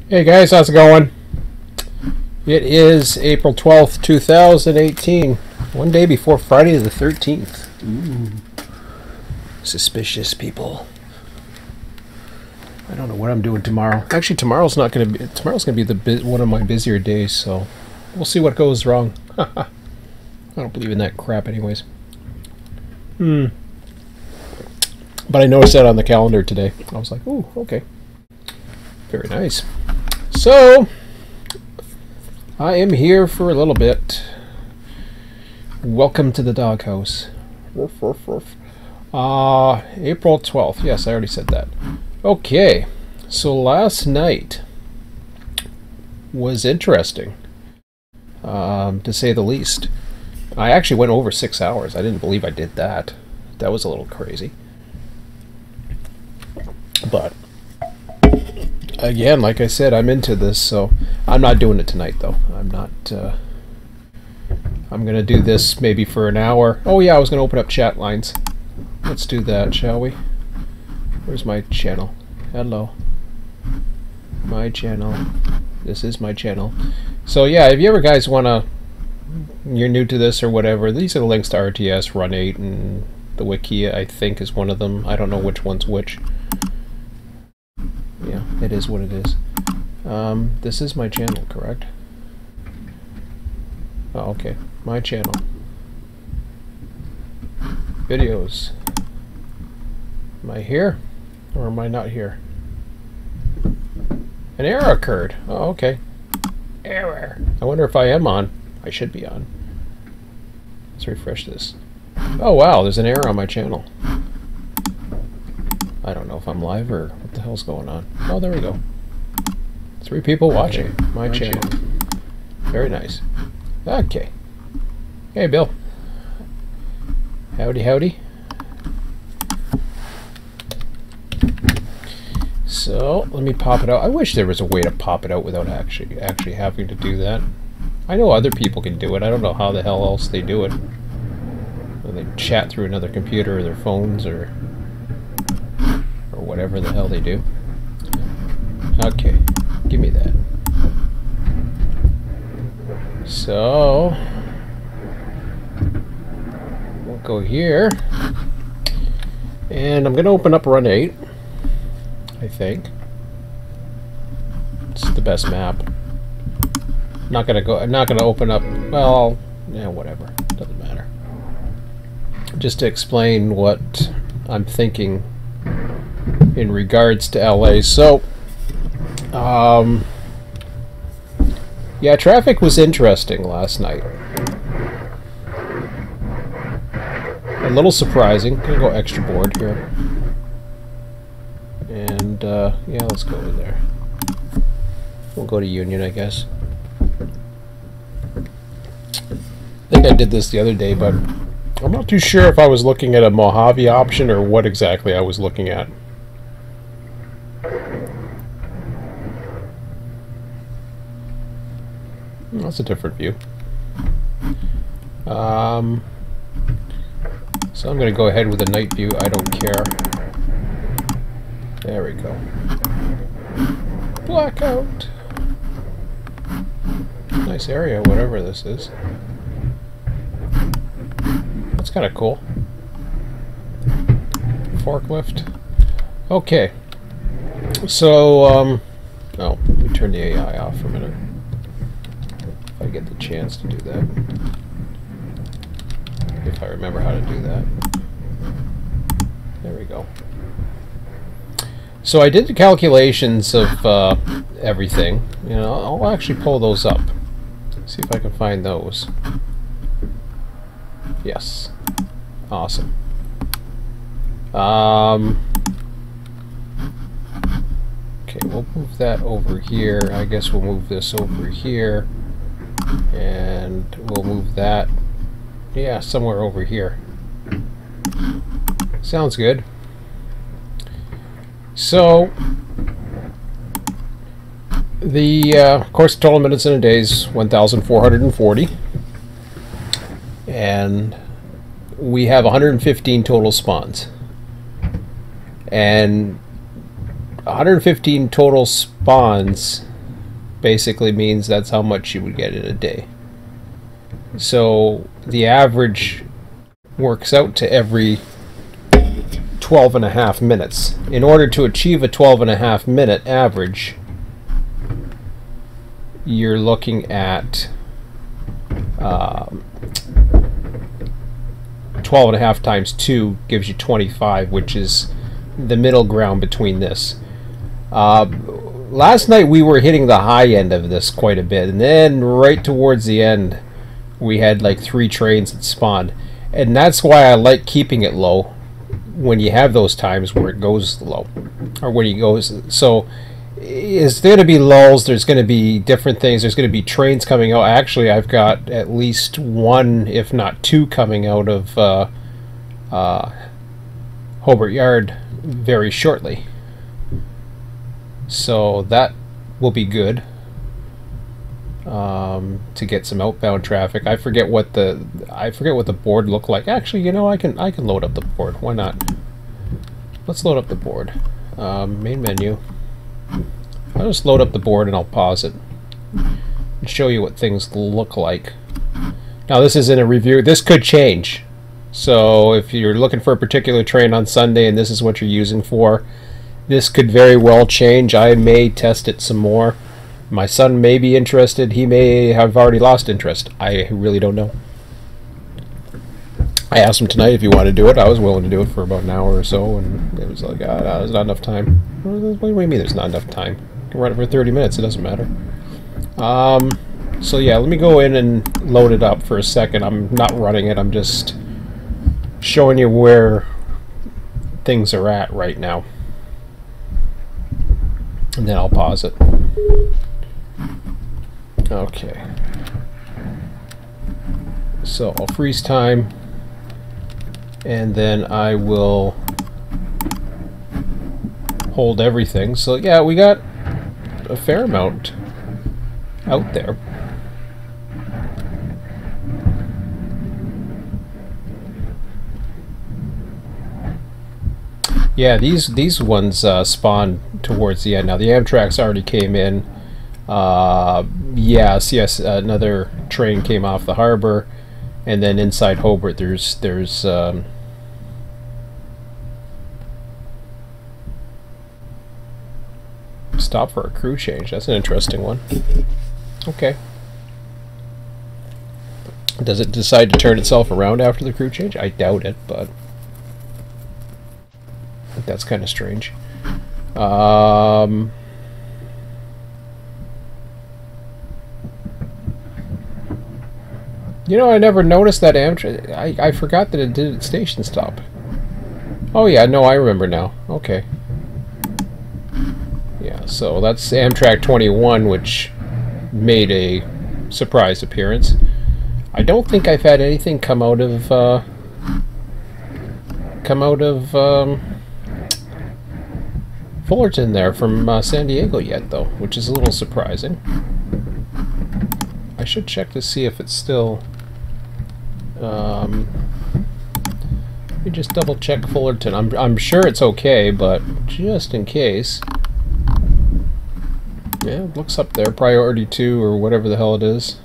Hey guys, how's it going? It is April 12th, 2018. One day before Friday the 13th. Ooh. Suspicious people. I don't know what I'm doing tomorrow. Actually, tomorrow's going to be one of my busier days, so we'll see what goes wrong. I don't believe in that crap anyways. But I noticed that on the calendar today. I was like, ooh, okay. Very nice. So, I am here for a little bit. Welcome to the doghouse. April 12th. Yes, I already said that. Okay, so last night was interesting, to say the least. I actually went over 6 hours. I didn't believe I did that. That was a little crazy. But again, like I said, I'm into this, so I'm not doing it tonight, though. I'm not, I'm gonna do this maybe for an hour. Oh yeah, I was gonna open up chat lines. Let's do that, shall we? Where's my channel? Hello. My channel. This is my channel. So yeah, if you ever guys wanna, you're new to this or whatever, these are the links to RTS, Run8, and the wiki, I think, is one of them. I don't know which one's which. Yeah, it is what it is. This is my channel, correct? Oh, okay. My channel. Videos. Am I here? Or am I not here? An error occurred. Oh, okay. Error. I wonder if I am on. I should be on. Let's refresh this. Oh, wow, there's an error on my channel. I don't know if I'm live or what the hell's going on. Oh, there we go. 3 people watching my channel. Very nice. Okay. Hey, Bill. Howdy, howdy. So, let me pop it out. I wish there was a way to pop it out without actually having to do that. I know other people can do it. I don't know how the hell else they do it. Or they chat through another computer or their phones or whatever the hell they do. Okay, give me that. So, we'll go here, and I'm going to open up Run8. I think it's the best map. I'm not gonna open up. Well, yeah, whatever. Doesn't matter. Just to explain what I'm thinking in regards to LA. So, yeah, traffic was interesting last night. A little surprising. Gonna go extra board here. And, yeah, let's go in there. We'll go to Union, I guess. I think I did this the other day, but I'm not too sure if I was looking at a Mojave option or what exactly I was looking at. That's a different view. So I'm going to go ahead with a night view. I don't care. There we go. Blackout. Nice area, whatever this is. That's kind of cool. Forklift. Okay. So, oh, let me turn the AI off for a minute. If I get the chance to do that. If I remember how to do that. There we go. So I did the calculations of everything. You know, I'll actually pull those up. See if I can find those. Yes. Awesome. Okay, we'll move that over here. I guess we'll move this over here. And we'll move that, yeah, somewhere over here. Sounds good. So, the course of total minutes in a day is 1,440. And we have 115 total spawns. And 115 total spawns basically means that's how much you would get in a day. So the average works out to every 12.5 minutes. In order to achieve a 12.5 minute average, you're looking at 12.5 times 2 gives you 25, which is the middle ground between this. Last night we were hitting the high end of this quite a bit, and then right towards the end we had like 3 trains that spawned, and that's why I like keeping it low when you have those times where it goes low, or when it goes. So is there going to be lulls, there's going to be different things, there's going to be trains coming out. Actually, I've got at least 1 if not 2 coming out of Hobart Yard very shortly, so that will be good to get some outbound traffic. I forget what the board looked like. Actually, you know, I can load up the board. Why not? Let's load up the board. Main menu. I'll just load up the board and I'll pause it and show you what things look like. Now, this is in a review. This could change. So if you're looking for a particular train on Sunday and this is what you're using for, this could very well change. I may test it some more. My son may be interested. He may have already lost interest. I really don't know. I asked him tonight if he wanted to do it. I was willing to do it for about an hour or so, and it was like, there's not enough time. What do you mean there's not enough time? You can run it for 30 minutes. It doesn't matter. So yeah, let me go in and load it up for a second. I'm not running it. I'm just showing you where things are at right now. And then I'll pause it. Okay. So I'll freeze time, and then I will hold everything. So yeah, we got a fair amount out there. Yeah, these ones spawn towards the end. Now the Amtrak's already came in. Yes, another train came off the harbor, and then inside Hobart there's stop for a crew change. That's an interesting one. Okay. Does it decide to turn itself around after the crew change? I doubt it, but I think that's kind of strange. You know, I never noticed that Amtrak. I forgot that it did its station stop. Oh yeah, no, I remember now. Okay. Yeah, so that's Amtrak 21, which made a surprise appearance. I don't think I've had anything come out of Fullerton there from San Diego yet, though, which is a little surprising. I should check to see if it's still. Let me just double check Fullerton. I'm sure it's okay, but just in case. Yeah, it looks up there, priority 2 or whatever the hell it is.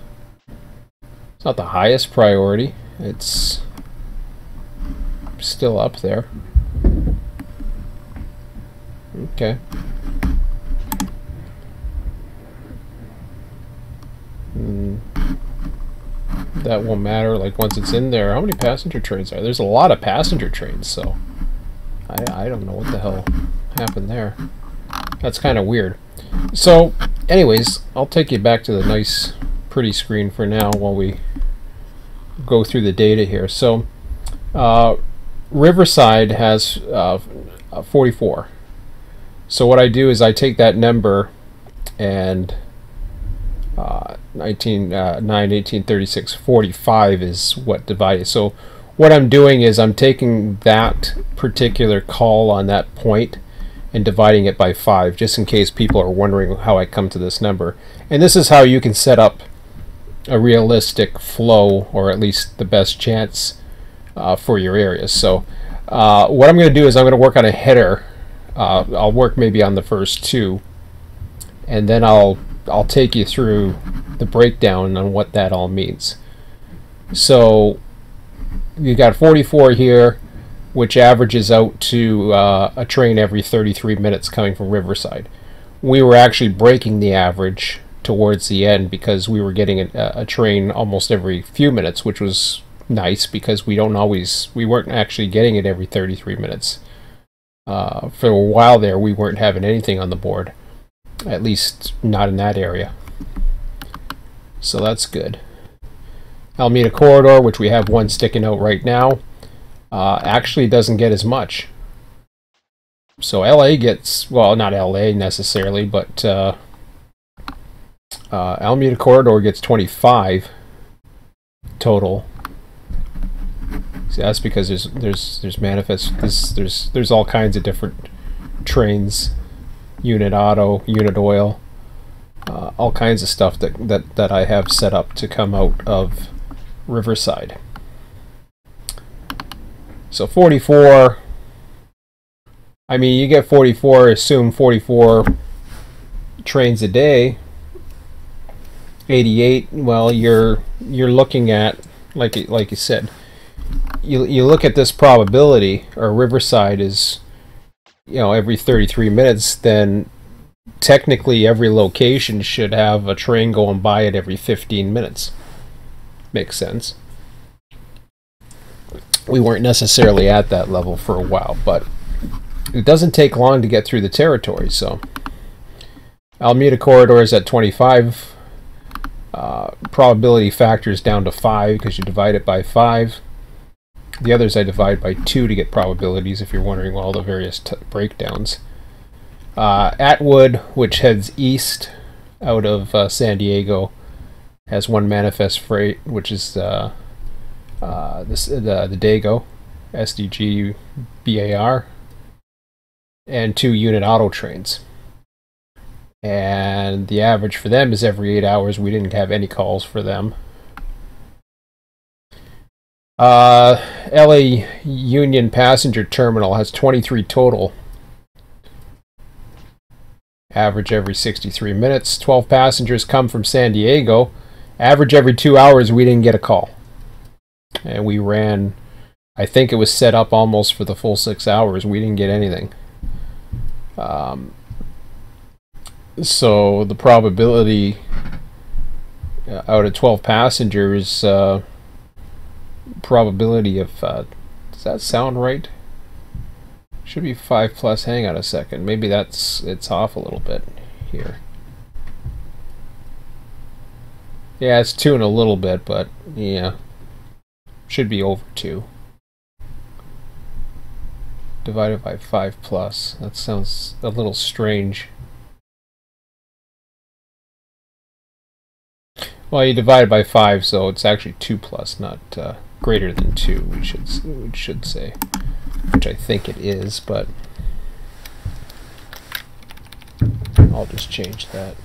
It's not the highest priority. It's still up there. Okay. That won't matter, like, once it's in there. How many passenger trains are there? There's a lot of passenger trains, so I don't know what the hell happened there. That's kind of weird. So, anyways, I'll take you back to the nice, pretty screen for now while we go through the data here. So, Riverside has 44. So what I do is I take that number and 9, 18, 36, 45 is what divided. So what I'm doing is I'm taking that particular call on that point and dividing it by 5, just in case people are wondering how I come to this number. And this is how you can set up a realistic flow, or at least the best chance for your areas. So what I'm going to do is I'm going to work on a header. I'll work maybe on the first 2, and then I'll I'll take you through the breakdown on what that all means. So you got 44 here, which averages out to a train every 33 minutes coming from Riverside. We were actually breaking the average towards the end because we were getting a train almost every few minutes, which was nice because we weren't actually getting it every 33 minutes. For a while there, we weren't having anything on the board, at least not in that area. So that's good. Alameda Corridor, which we have one sticking out right now, actually doesn't get as much. So LA gets, well, not LA necessarily, but Alameda Corridor gets 25 total. See, that's because there's manifest, there's all kinds of different trains, unit auto, unit oil, all kinds of stuff that I have set up to come out of Riverside. So 44, I mean, you get 44, assume 44 trains a day. 88, well, you're looking at, like you said, you look at this probability, or Riverside is, you know, every 33 minutes, then technically every location should have a train going by it every 15 minutes. Makes sense. We weren't necessarily at that level for a while, but it doesn't take long to get through the territory. So Alameda Corridor is at 25. Probability factor is down to 5 because you divide it by 5. The others I divide by 2 to get probabilities, if you're wondering all the various breakdowns. Atwood, which heads east out of San Diego, has one manifest freight, which is the Dago, SDG BAR, and 2 unit auto trains. And the average for them is every 8 hours. We didn't have any calls for them. LA Union Passenger Terminal has 23 total. Average every 63 minutes. 12 passengers come from San Diego. Average every 2 hours. We didn't get a call. And we ran, I think it was set up almost for the full 6 hours. We didn't get anything. So the probability out of 12 passengers, probability of, does that sound right? Should be 5 plus. Hang on a second. Maybe it's off a little bit here. Yeah, it's 2 and a little bit, but yeah, should be over 2. Divided by 5 plus. That sounds a little strange. Well, you divide it by 5, so it's actually 2 plus, not greater than 2, we should say. Which I think it is, but I'll just change that.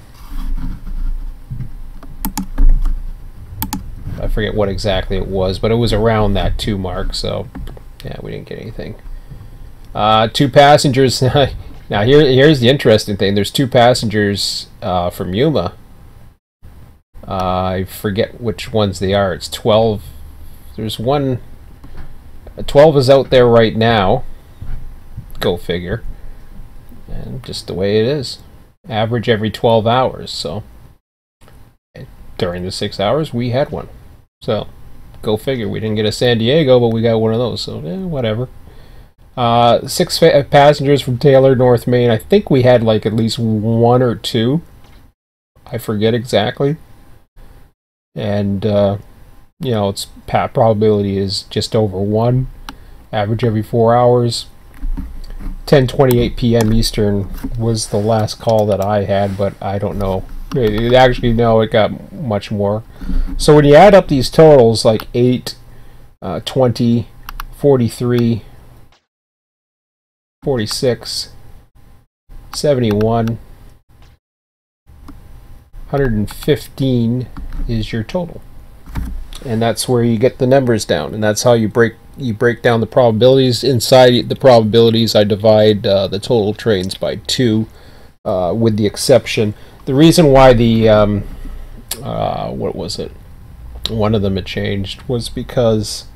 I forget what exactly it was, but it was around that 2 mark, so yeah, we didn't get anything. 2 passengers. Now here's the interesting thing. There's 2 passengers from Yuma. I forget which ones they are. It's 12. There's one. 12 is out there right now. Go figure. And just the way it is. Average every 12 hours. So during the 6 hours, we had one. So go figure. We didn't get a San Diego, but we got one of those. So whatever. 6 passengers from Taylor, North Main. I think we had like at least 1 or 2. I forget exactly. And you know, its probability is just over 1. Average every 4 hours. 10:28 p.m. Eastern was the last call that I had, but I don't know. Actually, no, it got much more. So when you add up these totals, like 8, 20, 43, 46, 71, 115 is your total. And that's where you get the numbers down, and that's how you break down the probabilities. Inside the probabilities, I divide the total trains by 2 with the exception. The reason why the what was it? One of them had changed was because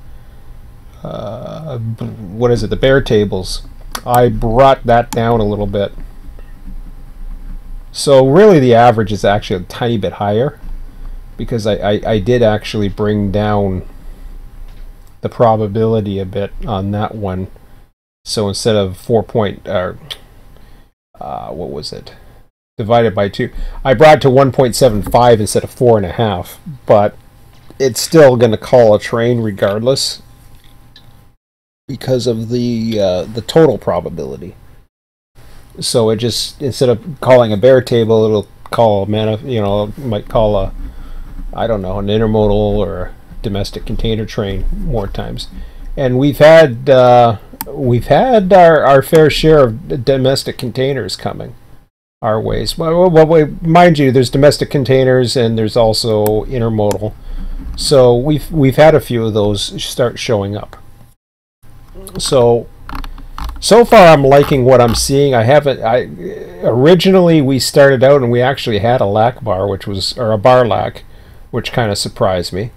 what is it? The bear tables. I brought that down a little bit. So really the average is actually a tiny bit higher because I did actually bring down the probability a bit on that one. So instead of 4 point, what was it? Divided by 2. I brought it to 1.75 instead of 4.5, but it's still going to call a train regardless because of the total probability. So it just, instead of calling a bear table, it'll call might call a, I don't know, an intermodal or domestic container train more times. And we've had our fair share of domestic containers coming our ways. Well, mind you, there's domestic containers and there's also intermodal. So we've had a few of those start showing up. So far I'm liking what I'm seeing. Originally we started out and we actually had a lack bar, or a bar lack, which kind of surprised me.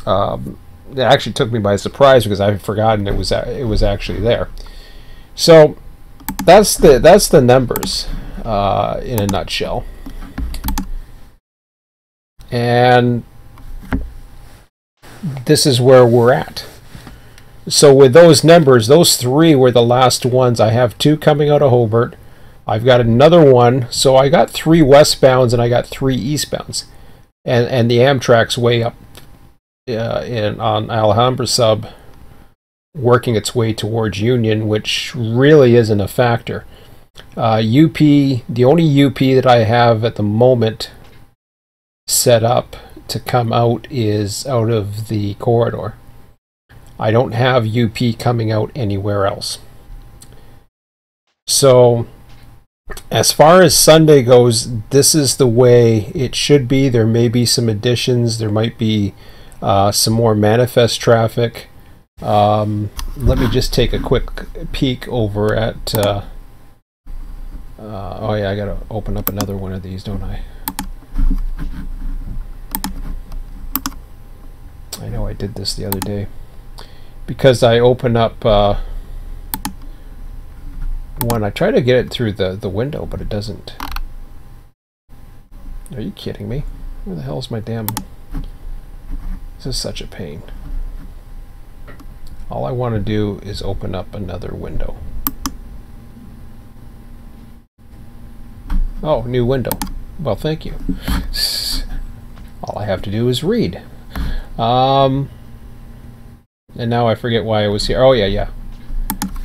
It actually took me by surprise because I had forgotten it was actually there. So that's the numbers in a nutshell. And this is where we're at. So with those numbers, those 3 were the last ones. I have 2 coming out of Hobart. I've got another one. So I got 3 westbounds and I got 3 eastbounds. And the Amtrak's way up on Alhambra sub, working its way towards Union, which really isn't a factor. UP, the only UP that I have at the moment set up to come out is out of the corridor. I don't have UP coming out anywhere else. So as far as Sunday goes, this is the way it should be. There may be some additions. There might be some more manifest traffic. Let me just take a quick peek over at oh yeah, I gotta open up another one of these, don't I? I know I did this the other day because I open up one. I try to get it through the window, but it doesn't. Are you kidding me? Where the hell's my damn... This is such a pain. All I want to do is open up another window. Oh, new window. Well, thank you. All I have to do is read. And now I forget why I was here. Oh, yeah.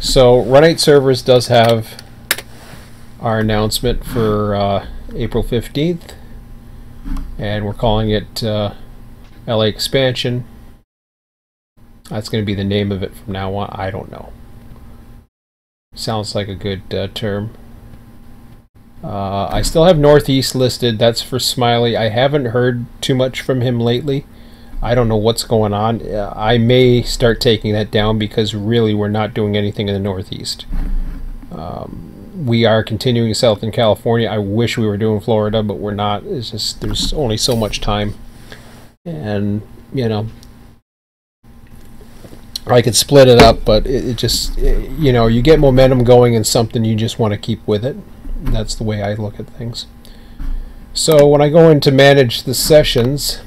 So, Run8 Servers does have our announcement for April 15th. And we're calling it LA Expansion. That's going to be the name of it from now on. I don't know. Sounds like a good term. I still have Northeast listed. That's for Smiley. I haven't heard too much from him lately. I don't know what's going on. I may start taking that down because really we're not doing anything in the Northeast. We are continuing south in California. I wish we were doing Florida, but we're not. It's just there's only so much time. And, you know, I could split it up, but it just, you know, you get momentum going in something, you just want to keep with it. That's the way I look at things. So when I go in to manage the sessions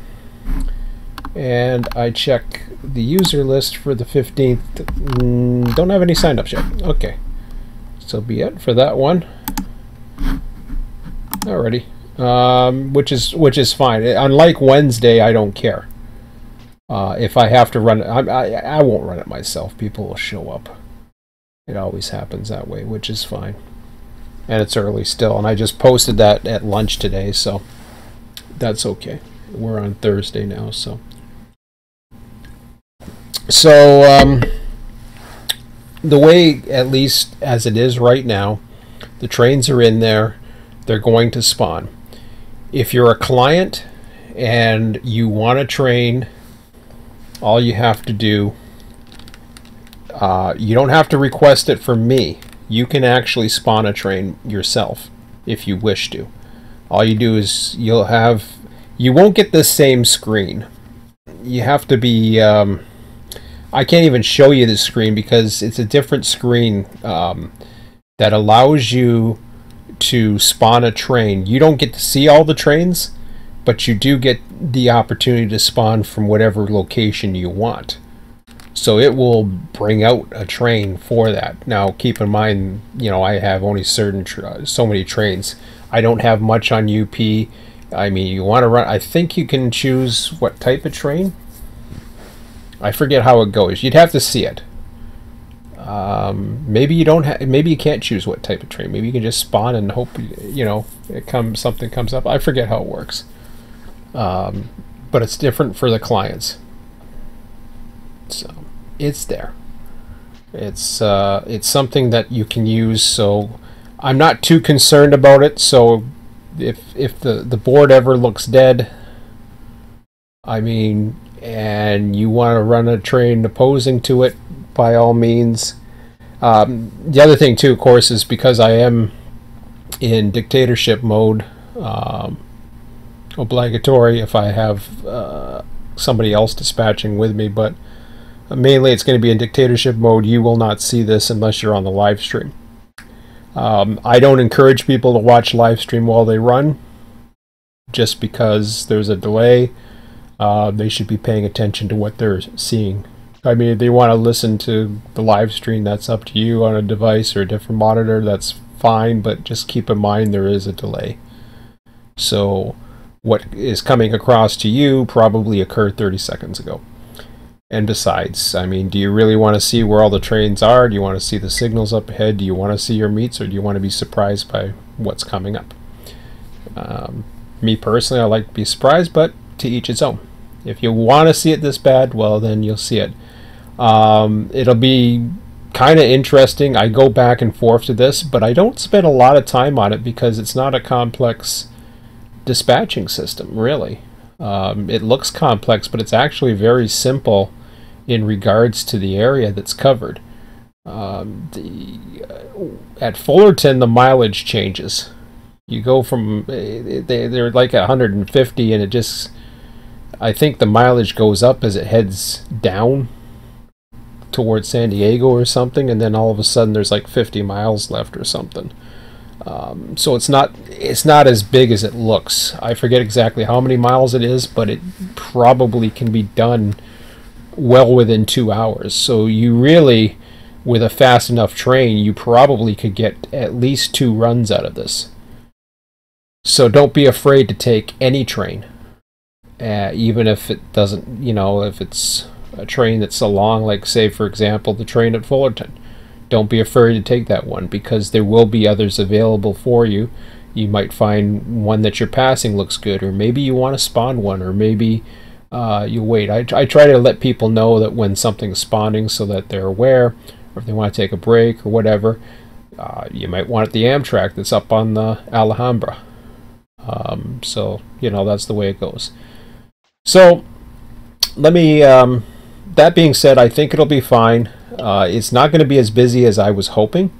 and I check the user list for the 15th, don't have any signups yet. Okay, so be it for that one. Alrighty, which is fine. Unlike Wednesday, I don't care. If I have to run it, I won't run it myself. People will show up. It always happens that way, which is fine. And it's early still, and I just posted that at lunch today, so that's okay. We're on Thursday now, so the way, at least as it is right now, the trains are in there. They're going to spawn. If you're a client and you want a train, all you have to do, you don't have to request it from me. You can actually spawn a train yourself. if you wish to. All you do is you won't get the same screen. You have to be, I can't even show you the screen because it's a different screen that allows you to spawn a train. You don't get to see all the trains, but you do get the opportunity to spawn from whatever location you want. So it will bring out a train for that. Now keep in mind, I have only so many trains. I don't have much on UP. I mean, you want to run, I think you can choose what type of train. I forget how it goes. You'd have to see it. Maybe you don't. Maybe you can't choose what type of train. Maybe you can just spawn and hope something comes up. I forget how it works. But it's different for the clients. So it's there. It's something that you can use. So I'm not too concerned about it. So if the board ever looks dead, I mean, and you want to run a train opposing to it, by all means. The other thing too, of course, is because I am in dictatorship mode, obligatory if I have somebody else dispatching with me, but mainly it's going to be in dictatorship mode. You will not see this unless you're on the live stream. I don't encourage people to watch live stream while they run, just because there's a delay. They should be paying attention to what they're seeing. I mean, if they want to listen to the live stream, that's up to you on a device or a different monitor, that's fine, but just keep in mind there is a delay. So what is coming across to you probably occurred 30 seconds ago. And besides, I mean, do you really want to see where all the trains are? Do you want to see the signals up ahead? Do you want to see your meets, or do you want to be surprised by what's coming up? Me personally, I like to be surprised, but to each its own. If you want to see it this bad, well, then you'll see it. It'll be kind of interesting. I go back and forth to this, but I don't spend a lot of time on it because it's not a complex dispatching system, really. It looks complex, but it's actually very simple in regards to the area that's covered. At Fullerton, the mileage changes. You go from, they're like 150, and it just, I think the mileage goes up as it heads down towards San Diego or something, and then all of a sudden there's like 50 miles left or something. So it's not as big as it looks. I forget exactly how many miles it is, but it probably can be done well within 2 hours. So you really, with a fast enough train, you probably could get at least 2 runs out of this. So don't be afraid to take any train, even if it doesn't, if it's a train that's so long, like say for example the train at Fullerton. Don't be afraid to take that one, because there will be others available for you. You might find one that you're passing looks good, or maybe you want to spawn one, or maybe you wait. I try to let people know that when something's spawning so that they're aware, or if they want to take a break or whatever. You might want it the Amtrak that's up on the Alhambra. So that's the way it goes. So let me that being said, I think it'll be fine. It's not going to be as busy as I was hoping,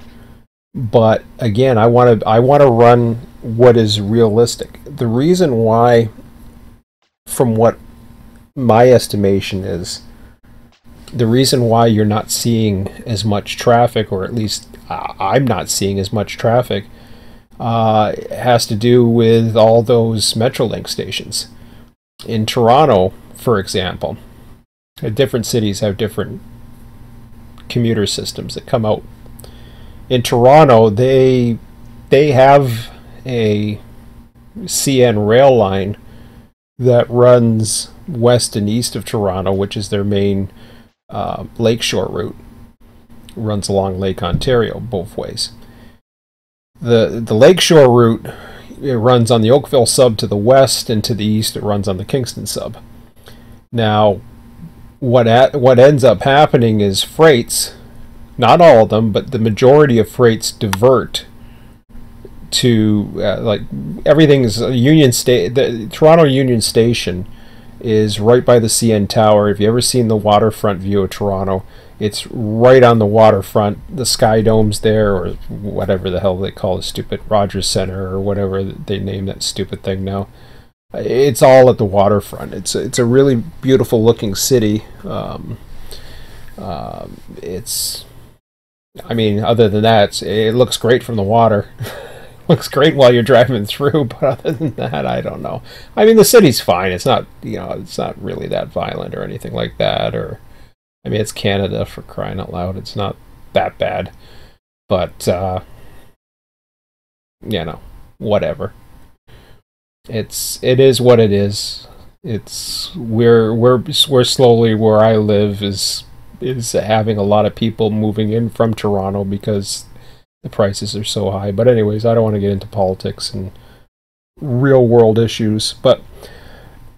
but again, I want to run what is realistic. The reason why, from what my estimation is, the reason why you're not seeing as much traffic, or at least I'm not seeing as much traffic, has to do with all those Metrolink stations. In Toronto, for example, different cities have different commuter systems that come out. In Toronto, they have a CN rail line that runs west and east of Toronto, which is their main lakeshore route. It runs along Lake Ontario both ways. The lakeshore route, it runs on the Oakville sub to the west, and to the east it runs on the Kingston sub. Now, what ends up happening is freights, not all of them, but the majority of freights divert to like everything is Union State. The Toronto Union Station is right by the CN Tower. If you ever seen the waterfront view of Toronto, It's right on the waterfront. The Sky Dome's there, or whatever the hell they call the stupid Rogers Center, or whatever they name that stupid thing now. It's all at the waterfront. It's a really beautiful looking city. It's, I mean, other than that, it looks great from the water. Looks great while you're driving through, but other than that, I don't know. I mean, the city's fine. It's not, you know, it's not really that violent or anything like that. Or, I mean, it's Canada, for crying out loud. It's not that bad, but you know, whatever. It is what it is. It's we're slowly, where I live is having a lot of people moving in from Toronto because the prices are so high. But anyways, I don't want to get into politics and real world issues. But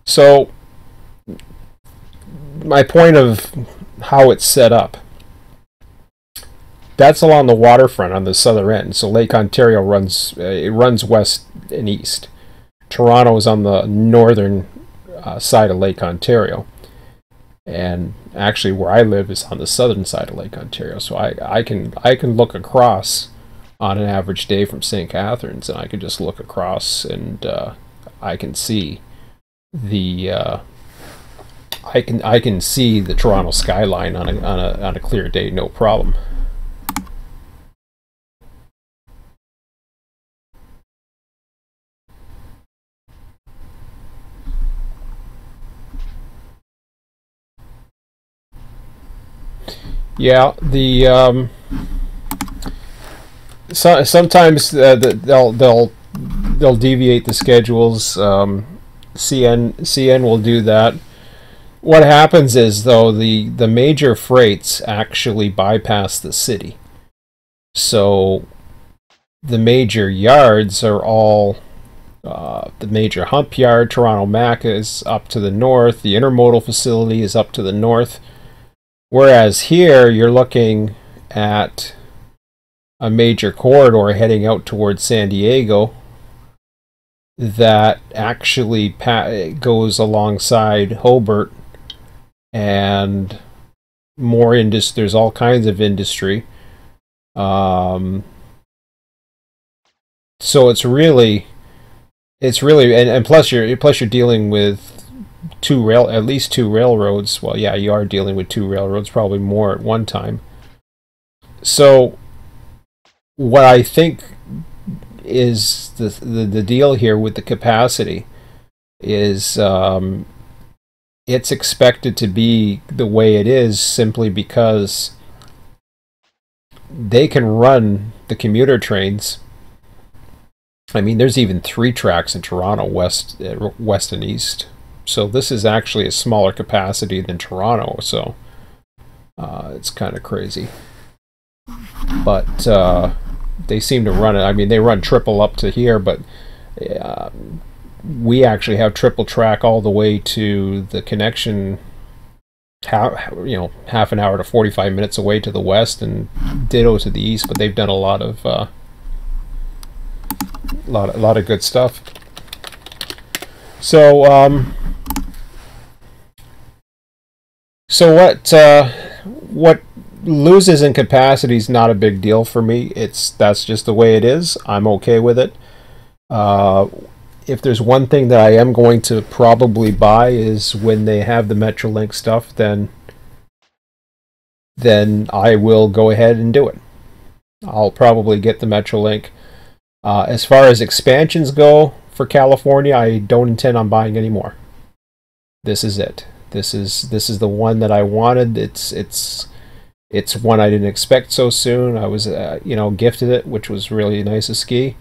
so my point of how it's set up, that's along the waterfront on the southern end. So Lake Ontario runs west and east. Toronto is on the northern side of Lake Ontario, and actually where I live is on the southern side of Lake Ontario. So I can look across on an average day from St. Catharines, and I can just look across, and I can see the I can see the Toronto skyline on a clear day, no problem. Yeah, the sometimes they'll deviate the schedules. CN will do that. What happens is, though, the major freights actually bypass the city, so the major yards are all the major hump yard. Toronto Mac is up to the north. The intermodal facility is up to the north. Whereas here, you're looking at a major corridor heading out towards San Diego that actually goes alongside Hobart, and more industry. There's all kinds of industry. So it's really, and plus you're dealing with at least two railroads. Well, yeah, you are dealing with two railroads, probably more at one time. So what I think is the deal here with the capacity is it's expected to be the way it is simply because they can run the commuter trains. I mean, there's even 3 tracks in Toronto, west and east. So this is actually a smaller capacity than Toronto, so it's kind of crazy. But they seem to run it. I mean, they run triple up to here, but we actually have triple track all the way to the connection, half an hour to 45 minutes away to the west, and ditto to the east. But they've done a lot of good stuff. So what loses in capacity is not a big deal for me. That's just the way it is. I'm okay with it. If there's one thing that I am going to probably buy is when they have the Metrolink stuff, then I will go ahead and do it. I'll probably get the Metrolink. As far as expansions go for California, I don't intend on buying any more. This is it. This is the one that I wanted. It's one I didn't expect so soon. I was gifted it, which was really nice of Ski.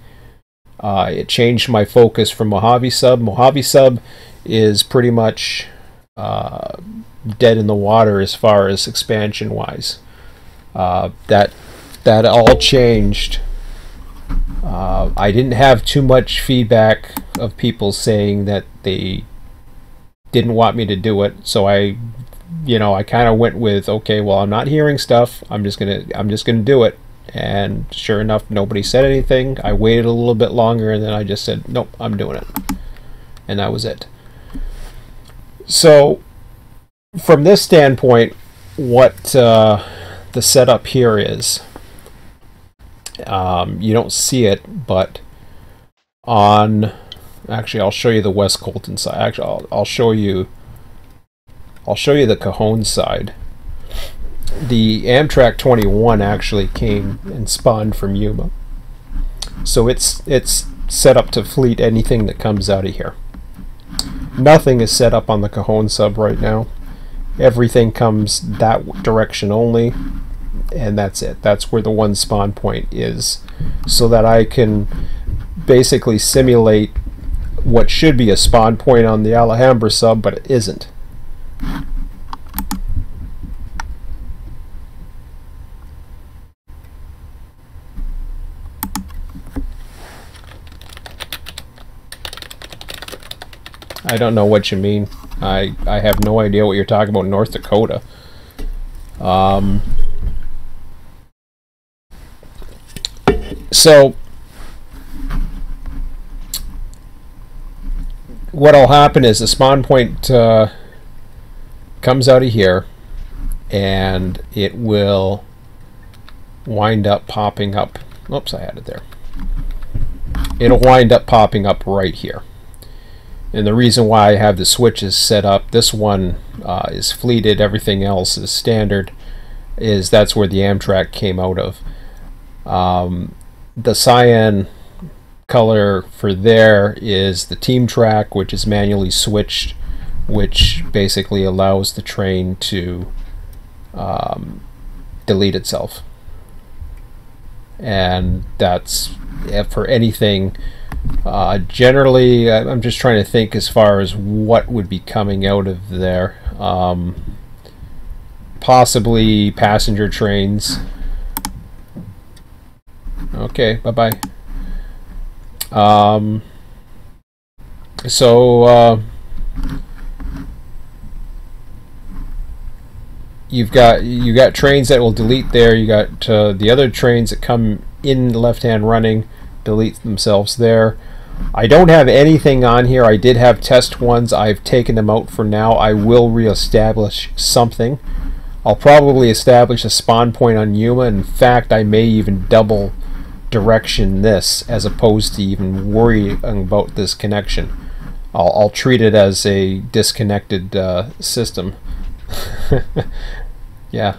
It changed my focus from Mojave Sub. Mojave Sub is pretty much dead in the water as far as expansion wise. That all changed. I didn't have too much feedback of people saying that they didn't want me to do it, so I kind of went with, okay, well, I'm not hearing stuff. I'm just gonna do it. And sure enough, nobody said anything. I waited a little bit longer, and then I just said, nope, I'm doing it. And that was it. So from this standpoint, what the setup here is. You don't see it, but on, actually I'll show you the West Colton side. Actually, I'll show you the Cajon side. The Amtrak 21 actually came and spawned from Yuma, so it's set up to fleet anything that comes out of here. Nothing is set up on the Cajon sub right now. Everything comes that direction only, and that's it. That's where the one spawn point is, so that I can basically simulate what should be a spawn point on the Alhambra sub, but it isn't. I don't know what you mean. I have no idea what you're talking about, North Dakota. So what'll happen is the spawn point comes out of here, and it will wind up popping up. Oops, I had it there. It'll wind up popping up right here. And the reason why I have the switches set up, this one is fleeted, everything else is standard, is that's where the Amtrak came out of. The cyan color for there is the team track, which is manually switched, which basically allows the train to delete itself. And that's for anything. Generally, I'm just trying to think as far as what would be coming out of there. Possibly passenger trains. Okay, bye-bye. You've got trains that will delete there. You got the other trains that come in left-hand running, delete themselves there. I don't have anything on here. I did have test ones. I've taken them out for now. I will reestablish something. I'll probably establish a spawn point on Yuma. In fact, I may even double direction this as opposed to even worrying about this connection. I'll treat it as a disconnected system. Yeah,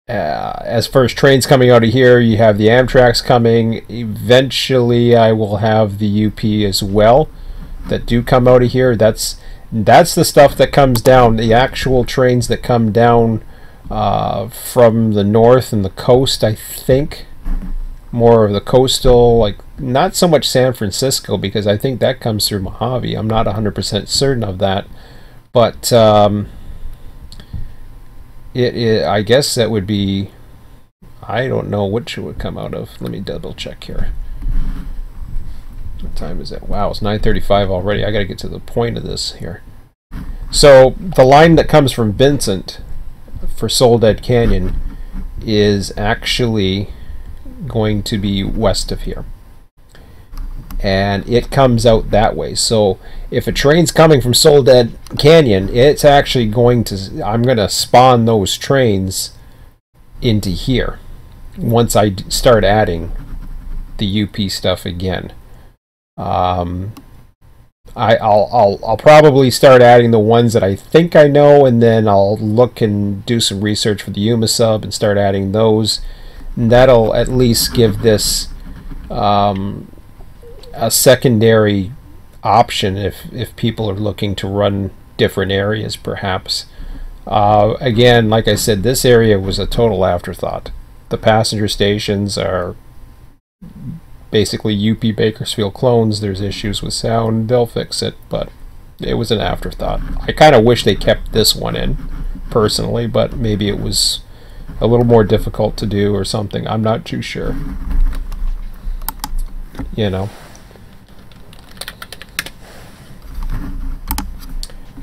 as far as trains coming out of here, you have the Amtraks coming. Eventually, I will have the UP as well that do come out of here. That's the stuff that comes down. The actual trains that come down from the north and the coast, I think. More of the coastal, like not so much San Francisco, because I think that comes through Mojave. I'm not 100% certain of that, but I guess that would be, I don't know which it would come out of. Let me double check here. What time is it? Wow, it's 9:35 already. I gotta get to the point of this here. So the line that comes from Vincent for Soledad Canyon is actually going to be west of here, and it comes out that way. So if a train's coming from Soledad Canyon, it's actually going to, I'm going to spawn those trains into here once I start adding the UP stuff again. I'll probably start adding the ones that I think I know, and then I'll look and do some research for the Yuma sub and start adding those. And that'll at least give this a secondary option if people are looking to run different areas, perhaps. Again, like I said, this area was a total afterthought. The passenger stations are basically UP Bakersfield clones. There's issues with sound. They'll fix it, but it was an afterthought. I kind of wish they kept this one in, personally, but maybe it was a little more difficult to do or something. I'm not too sure. You know.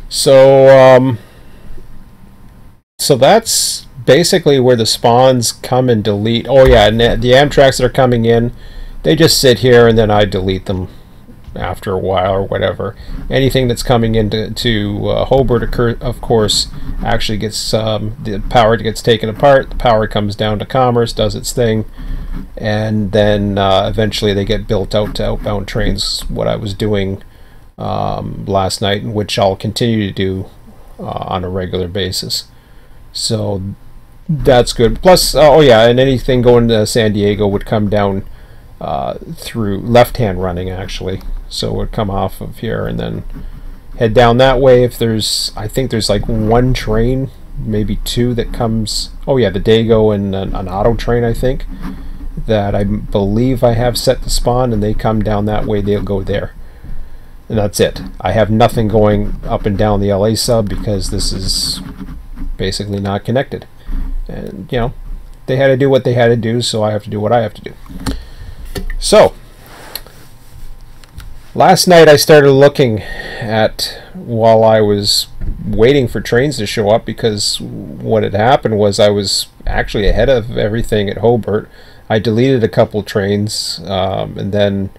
So that's basically where the spawns come and delete. Oh yeah, and the Amtraks that are coming in, they just sit here and then I delete them after a while or whatever. Anything that's coming into Hobart, of course, actually gets the power gets taken apart. The power comes down to Commerce, does its thing, and then eventually they get built out to outbound trains. What I was doing last night, and which I'll continue to do on a regular basis. So that's good. Plus, oh yeah, and anything going to San Diego would come down through left-hand running, actually. So it would come off of here and then head down that way. If there's, I think there's like one train, maybe two that comes. Oh yeah, the Dago and an auto train, I think, that I believe I have set to spawn, and they come down that way. They'll go there. And that's it. I have nothing going up and down the LA sub because this is basically not connected. And, you know, they had to do what they had to do, so I have to do what I have to do. So, last night I started looking at, while I was waiting for trains to show up, because what had happened was I was actually ahead of everything at Hobart. I deleted a couple trains, and then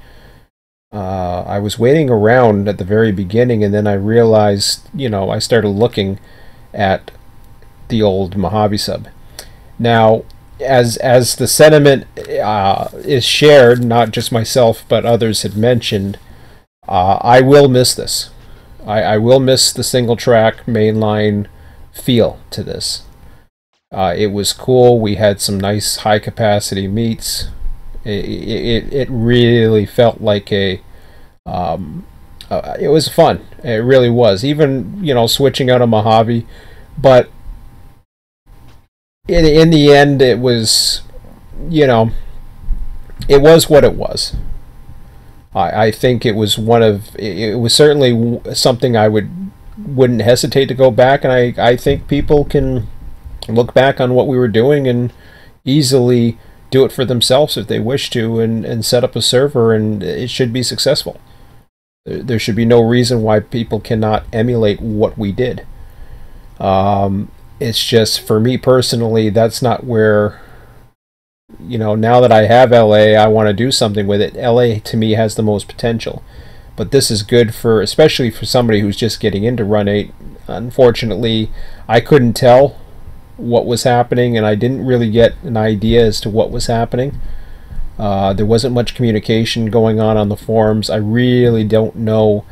I was waiting around at the very beginning, and then I realized, you know, I started looking at the old Mojave sub. Now, as the sentiment is shared, not just myself but others had mentioned, I will miss this. I will miss the single track mainline feel to this. It was cool. We had some nice high capacity meets. It really felt like it was fun. It really was. Even, you know, switching out of Mojave, but in the end, it was, you know, it was what it was. I think it was it was certainly something I wouldn't hesitate to go back, and I think people can look back on what we were doing and easily do it for themselves if they wish to, and set up a server, and it should be successful. There should be no reason why people cannot emulate what we did. It's just, for me personally, that's not where, you know, now that I have LA, I want to do something with it. LA, to me, has the most potential. But this is good for, especially for somebody who's just getting into Run8. Unfortunately, I couldn't tell what was happening, and I didn't really get an idea as to what was happening. There wasn't much communication going on the forums. I really don't know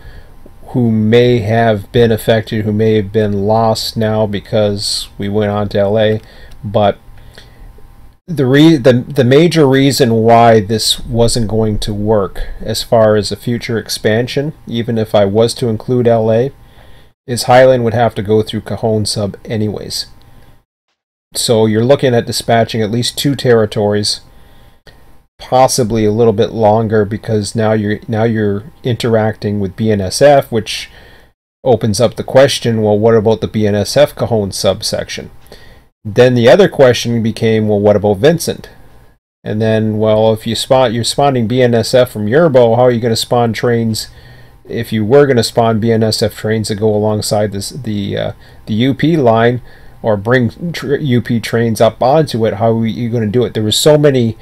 who may have been affected, who may have been lost now because we went on to LA. But the major reason why this wasn't going to work as far as a future expansion, even if I was to include LA, is Highland would have to go through Cajon sub anyways. So you're looking at dispatching at least 2 territories, possibly a little bit longer, because now you're interacting with BNSF, which opens up the question, well, what about the BNSF Cajon subsection? Then the other question became, well, what about Vincent? And then, well, if you're spawning BNSF from Yerbo, how are you going to spawn trains? If you were going to spawn BNSF trains that go alongside the UP line, or bring UP trains up onto it, how are you going to do it? There were so many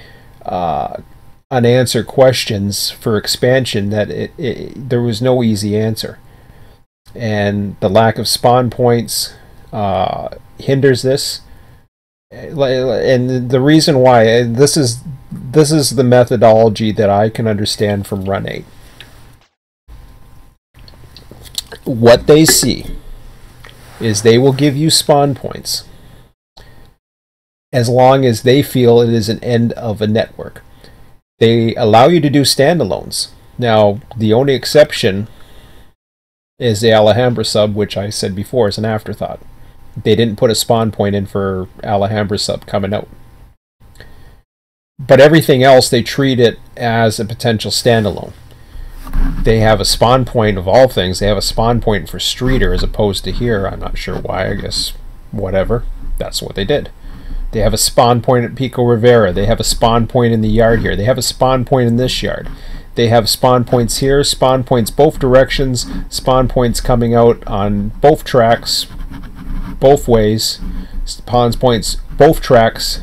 unanswered questions for expansion that there was no easy answer, and the lack of spawn points hinders this. And the reason why, this is the methodology that I can understand from Run8. What they see is they will give you spawn points as long as they feel it is an end of a network. They allow you to do standalones. Now, the only exception is the Alhambra sub, which I said before is an afterthought. They didn't put a spawn point in for Alhambra sub coming out. But everything else, they treat it as a potential standalone. They have a spawn point of all things. They have a spawn point for Streeter as opposed to here. I'm not sure why. I guess whatever. That's what they did. They have a spawn point at Pico Rivera. They have a spawn point in the yard here. They have a spawn point in this yard. They have spawn points here, spawn points both directions, spawn points coming out on both tracks, both ways, spawn points both tracks.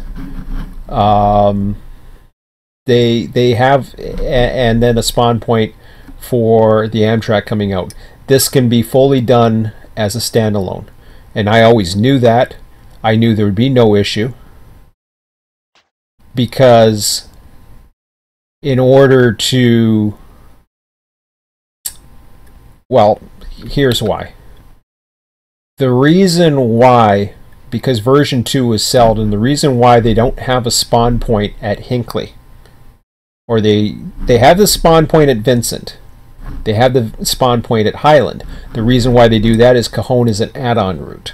They have, and then a spawn point for the Amtrak coming out. This can be fully done as a standalone. And I always knew that. I knew there would be no issue. Because in order to... Well, here's why. The reason why, because version 2 was sold, and the reason why they don't have a spawn point at Hinckley, or they have the spawn point at Vincent, they have the spawn point at Highland. The reason why they do that is Cajon is an add-on route.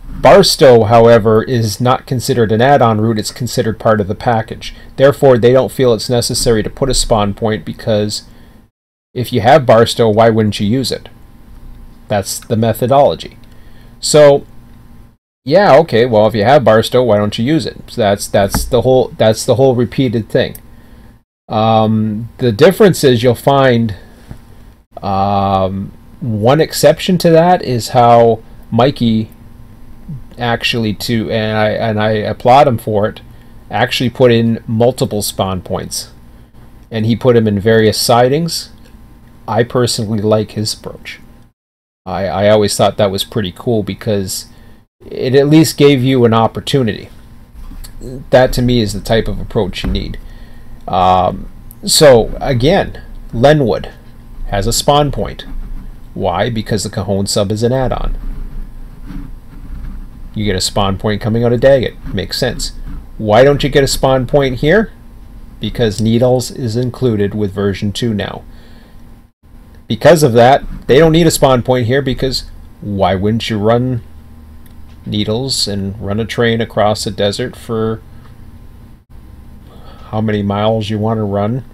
Barstow, however, is not considered an add-on route, it's considered part of the package. Therefore, they don't feel it's necessary to put a spawn point, because if you have Barstow, why wouldn't you use it? That's the methodology. So, yeah, okay, well, if you have Barstow, why don't you use it? So that's the whole repeated thing. The difference is you'll find one exception to that is how Mikey actually and I applaud him for it, actually put in multiple spawn points, and he put them in various sidings. I personally like his approach. I always thought that was pretty cool because it at least gave you an opportunity. That to me is the type of approach you need. So again, Lenwood has a spawn point. Why? Because the Cajon sub is an add-on. You get a spawn point coming out of Daggett. Makes sense. Why don't you get a spawn point here? Because Needles is included with version 2 now. Because of that, they don't need a spawn point here, because why wouldn't you run Needles and run a train across the desert for how many miles you want to run?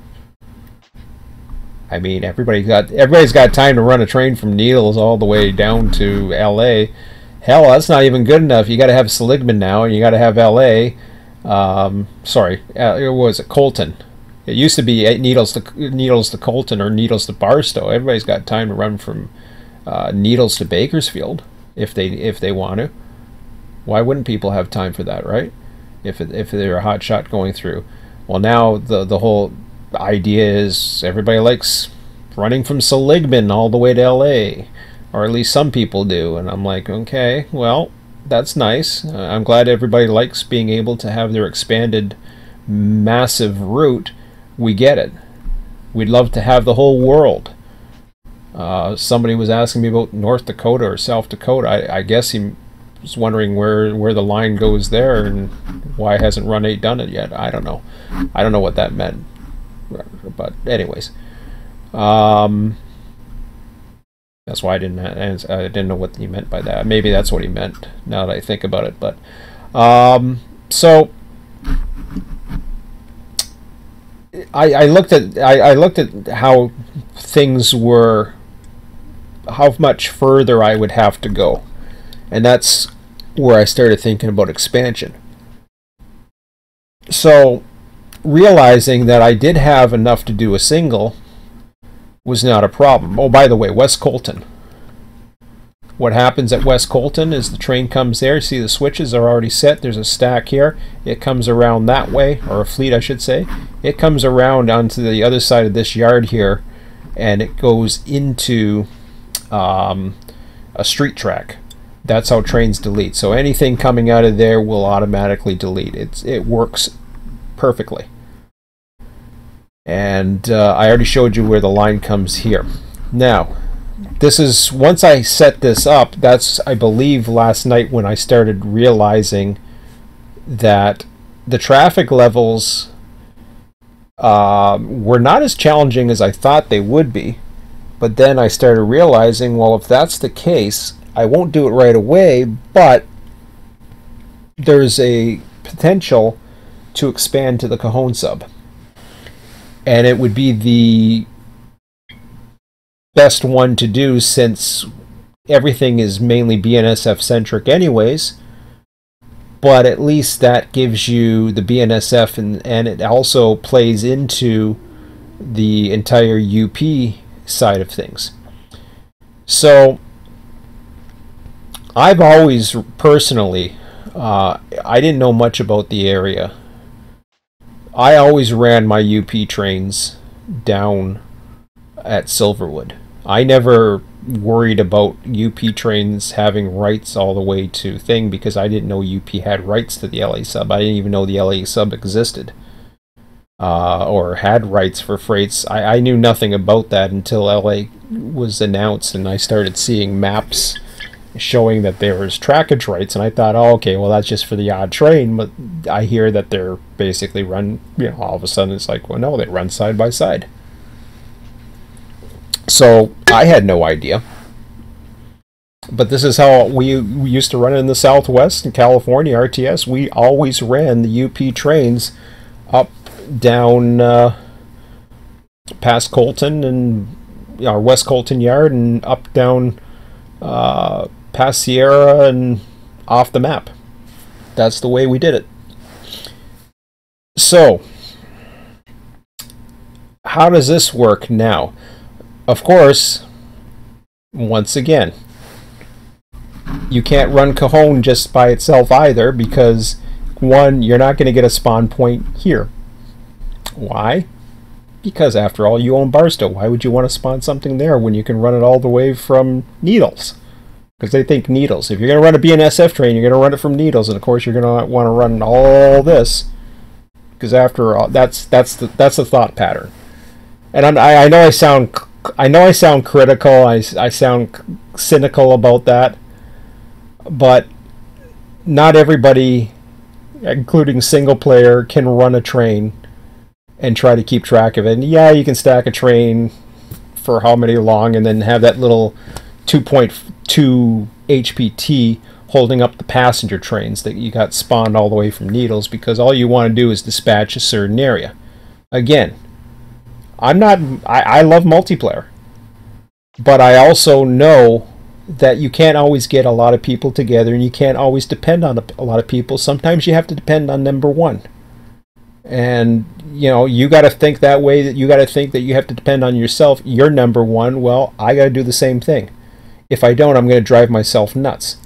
I mean, everybody's got time to run a train from Needles all the way down to LA. Hell, that's not even good enough. You got to have Seligman now, and you got to have LA. Sorry, it was Colton. It used to be Needles to Colton or Needles to Barstow. Everybody's got time to run from Needles to Bakersfield if they want to. Why wouldn't people have time for that, right? If they're a hot shot going through. Well, now the whole idea is everybody likes running from Seligman all the way to LA, or at least some people do. And I'm like, okay, well, that's nice. I'm glad everybody likes being able to have their expanded massive route. We get it. We'd love to have the whole world. Somebody was asking me about North Dakota or South Dakota. I guess he was wondering where the line goes there and why hasn't Run8 done it yet. I don't know. I don't know what that meant. But anyways, that's why I didn't know what he meant by that. Maybe that's what he meant now that I think about it. But so I looked at how things were, how much further I would have to go, and that's where I started thinking about expansion. So realizing that I did have enough to do a single was not a problem. Oh, by the way, West Colton. What happens at West Colton is the train comes there. See, the switches are already set. There's a stack here. It comes around that way, or a fleet, I should say. It comes around onto the other side of this yard here, and it goes into a street track. That's how trains delete. So anything coming out of there will automatically delete. It works perfectly. And I already showed you where the line comes here. Now, this is, once I set this up, that's, I believe, last night when I started realizing that the traffic levels were not as challenging as I thought they would be. But then I started realizing, well, if that's the case, I won't do it right away, but there's a potential to expand to the Cajon sub. And it would be the best one to do, since everything is mainly BNSF centric anyways, but at least that gives you the BNSF, and it also plays into the entire UP side of things. So I've always personally, I didn't know much about the area. I always ran my UP trains down at Silverwood. I never worried about UP trains having rights all the way to thing because I didn't know UP had rights to the LA sub. I didn't even know the LA sub existed or had rights for freights. I knew nothing about that until LA was announced and I started seeing maps showing that there was trackage rights, and I thought, oh, okay, well, that's just for the odd train. But I hear that they're basically run, all of a sudden it's like, well, no, they run side by side. So I had no idea. But this is how we used to run it in the Southwest in California, RTS. We always ran the UP trains up, down, past Colton and our West Colton Yard, and up, down, past Sierra and off the map. That's the way we did it. So, how does this work now? Of course, once again, you can't run Cajon just by itself either, because one, you're not going to get a spawn point here. Why? Because after all, you own Barstow. Why would you want to spawn something there when you can run it all the way from Needles? Because they think Needles. If you're going to run a BNSF train, you're going to run it from Needles, and of course you're going to want to run all this, because after all, that's the thought pattern. And I know I sound critical. I sound cynical about that, but not everybody, including single player, can run a train and try to keep track of it. And yeah, you can stack a train for how many long, and then have that little 2.2 HPT holding up the passenger trains that you got spawned all the way from Needles, because all you want to do is dispatch a certain area. Again, I love multiplayer, but I also know that you can't always get a lot of people together, and you can't always depend on a lot of people. Sometimes you have to depend on number one. And, you got to think that way, that you got to think that you have to depend on yourself. You're number one. Well, I got to do the same thing. If I don't, I'm going to drive myself nuts.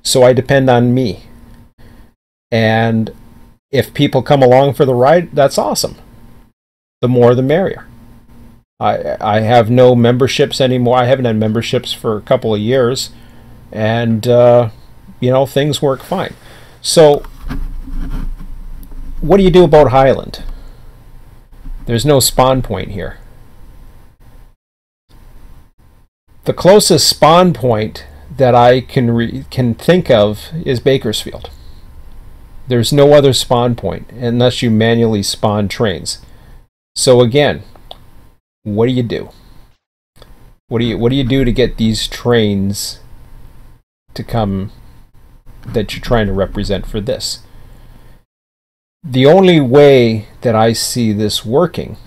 So I depend on me. And if people come along for the ride, that's awesome. The more the merrier. I have no memberships anymore. I haven't had memberships for a couple of years. And, things work fine. So, what do you do about Highland? There's no spawn point here. The closest spawn point that I can think of is Bakersfield. There's no other spawn point unless you manually spawn trains. So again, what do you do? What do you do to get these trains to come that you're trying to represent for this? The only way that I see this working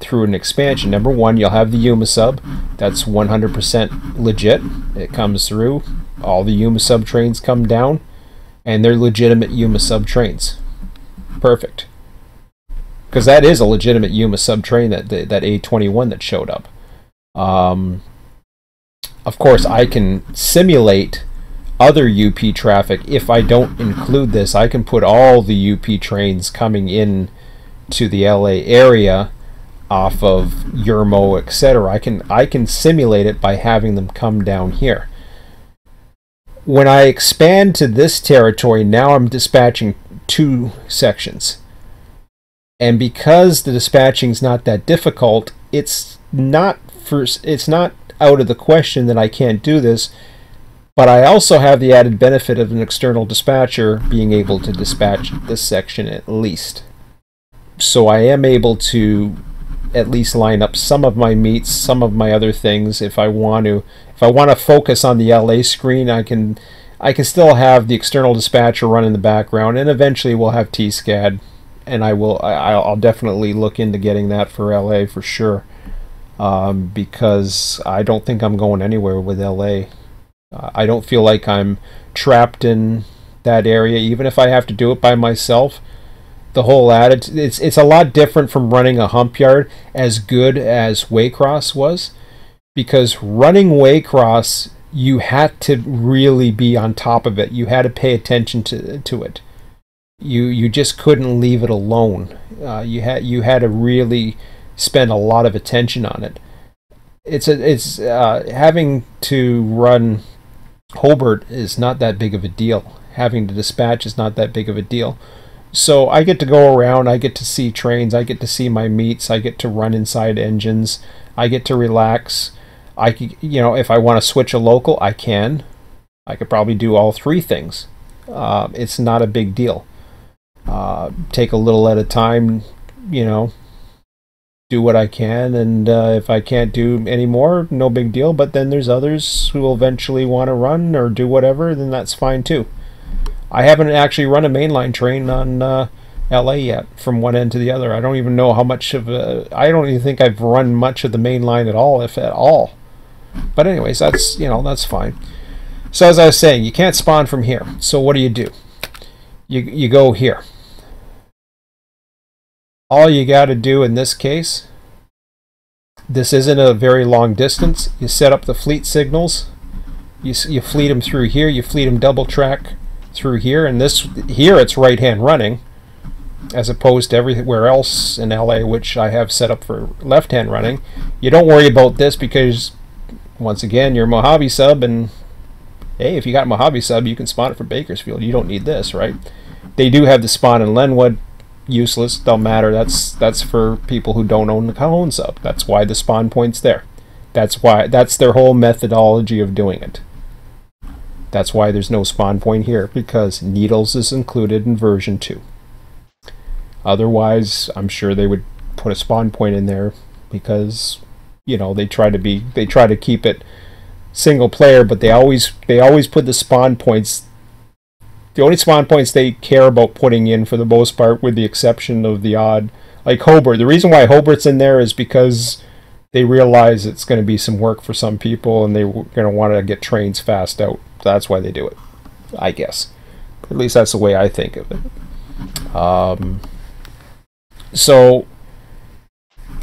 through an expansion, number one, you'll have the Yuma sub. That's 100% legit. It comes through. All the Yuma sub trains come down, and they're legitimate Yuma sub trains. Perfect. Because that is a legitimate Yuma sub train, that A21 that showed up. Of course, I can simulate other UP traffic. If I don't include this, I can put all the UP trains coming in to the LA area off of Yermo, etc. I can simulate it by having them come down here. When I expand to this territory, now I'm dispatching 2 sections. And because the dispatching is not that difficult, it's not out of the question that I can't do this. But I also have the added benefit of an external dispatcher being able to dispatch this section at least. So I am able to at least line up some of my meets, some of my other things. If I want to focus on the LA screen, I can still have the external dispatcher run in the background, and eventually we'll have TSCAD, and I'll definitely look into getting that for LA for sure, because I don't think I'm going anywhere with LA. I don't feel like I'm trapped in that area, even if I have to do it by myself. The whole attitude, it's a lot different from running a hump yard, as good as Waycross was, because running Waycross, you had to really be on top of it. You had to pay attention to it. You just couldn't leave it alone. You had to really spend a lot of attention on it. it's having to run Hobart is not that big of a deal. Having to dispatch is not that big of a deal. So I get to go around, I get to see trains, I get to see my meets, I get to run inside engines, I get to relax. I could, you know, if I want to switch a local, I can. I could probably do all three things. It's not a big deal. Take a little at a time, you know, do what I can, and if I can't do any more, no big deal. But then there's others who will eventually want to run or do whatever, then that's fine too. I haven't actually run a mainline train on LA yet, from one end to the other. I don't even know how much of I don't even think I've run much of the main line at all, if at all. But anyways, that's, you know, that's fine. So as I was saying, you can't spawn from here. So what do? You go here. All you got to do in this case, this isn't a very long distance. You set up the fleet signals. You fleet them through here. You fleet them double track through here, and this here it's right hand running, as opposed to everywhere else in LA, which I have set up for left hand running. You don't worry about this because, once again, you're Mojave sub, and hey, if you got Mojave sub, you can spawn it for Bakersfield. You don't need this, right? They do have the spawn in Lenwood. Useless, don't matter. That's for people who don't own the Cajon sub. That's why the spawn point's there. That's their whole methodology of doing it. That's why there's no spawn point here, because Needles is included in version 2. Otherwise, I'm sure they would put a spawn point in there because, you know, they try to keep it single player, but they always put the spawn points. The only spawn points they care about putting in, for the most part, with the exception of the odd, like Hobart. The reason why Hobart's in there is because they realize it's going to be some work for some people, and they're going to want to get trains fast out. That's why they do it, I guess. At least that's the way I think of it. So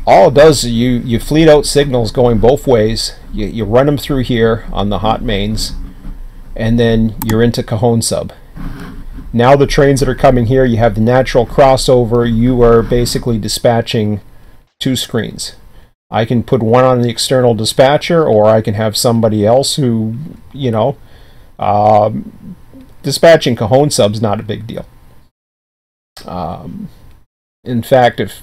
all it does is you fleet out signals going both ways. You run them through here on the hot mains, and then you're into Cajon sub. Now the trains that are coming here, you have the natural crossover. You are basically dispatching two screens. I can put one on the external dispatcher, or I can have somebody else who, you know, dispatching Cajon sub's not a big deal. In fact, if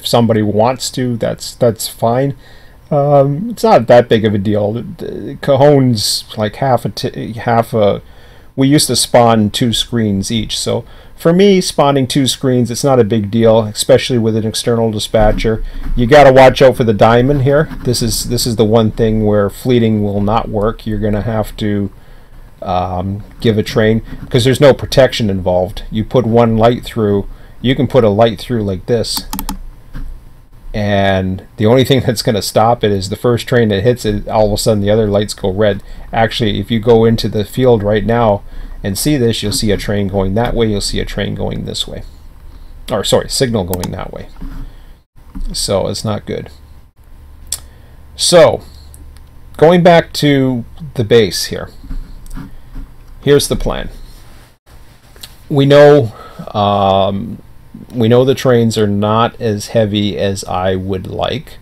somebody wants to, that's fine. It's not that big of a deal. Cajon's like half a. We used to spawn two screens each, so for me, spawning two screens, it's not a big deal, especially with an external dispatcher. You got to watch out for the diamond here. This is the one thing where fleeting will not work. You're going to have to give a train, because there's no protection involved. You put one light through, you can put a light through like this, and the only thing that's going to stop it is the first train that hits it, all of a sudden the other lights go red. Actually, if you go into the field right now and see this, you'll see a train going that way, you'll see a train going this way. Or sorry, signal going that way. So it's not good. So, going back to the base here. Here's the plan. We know the trains are not as heavy as I would like,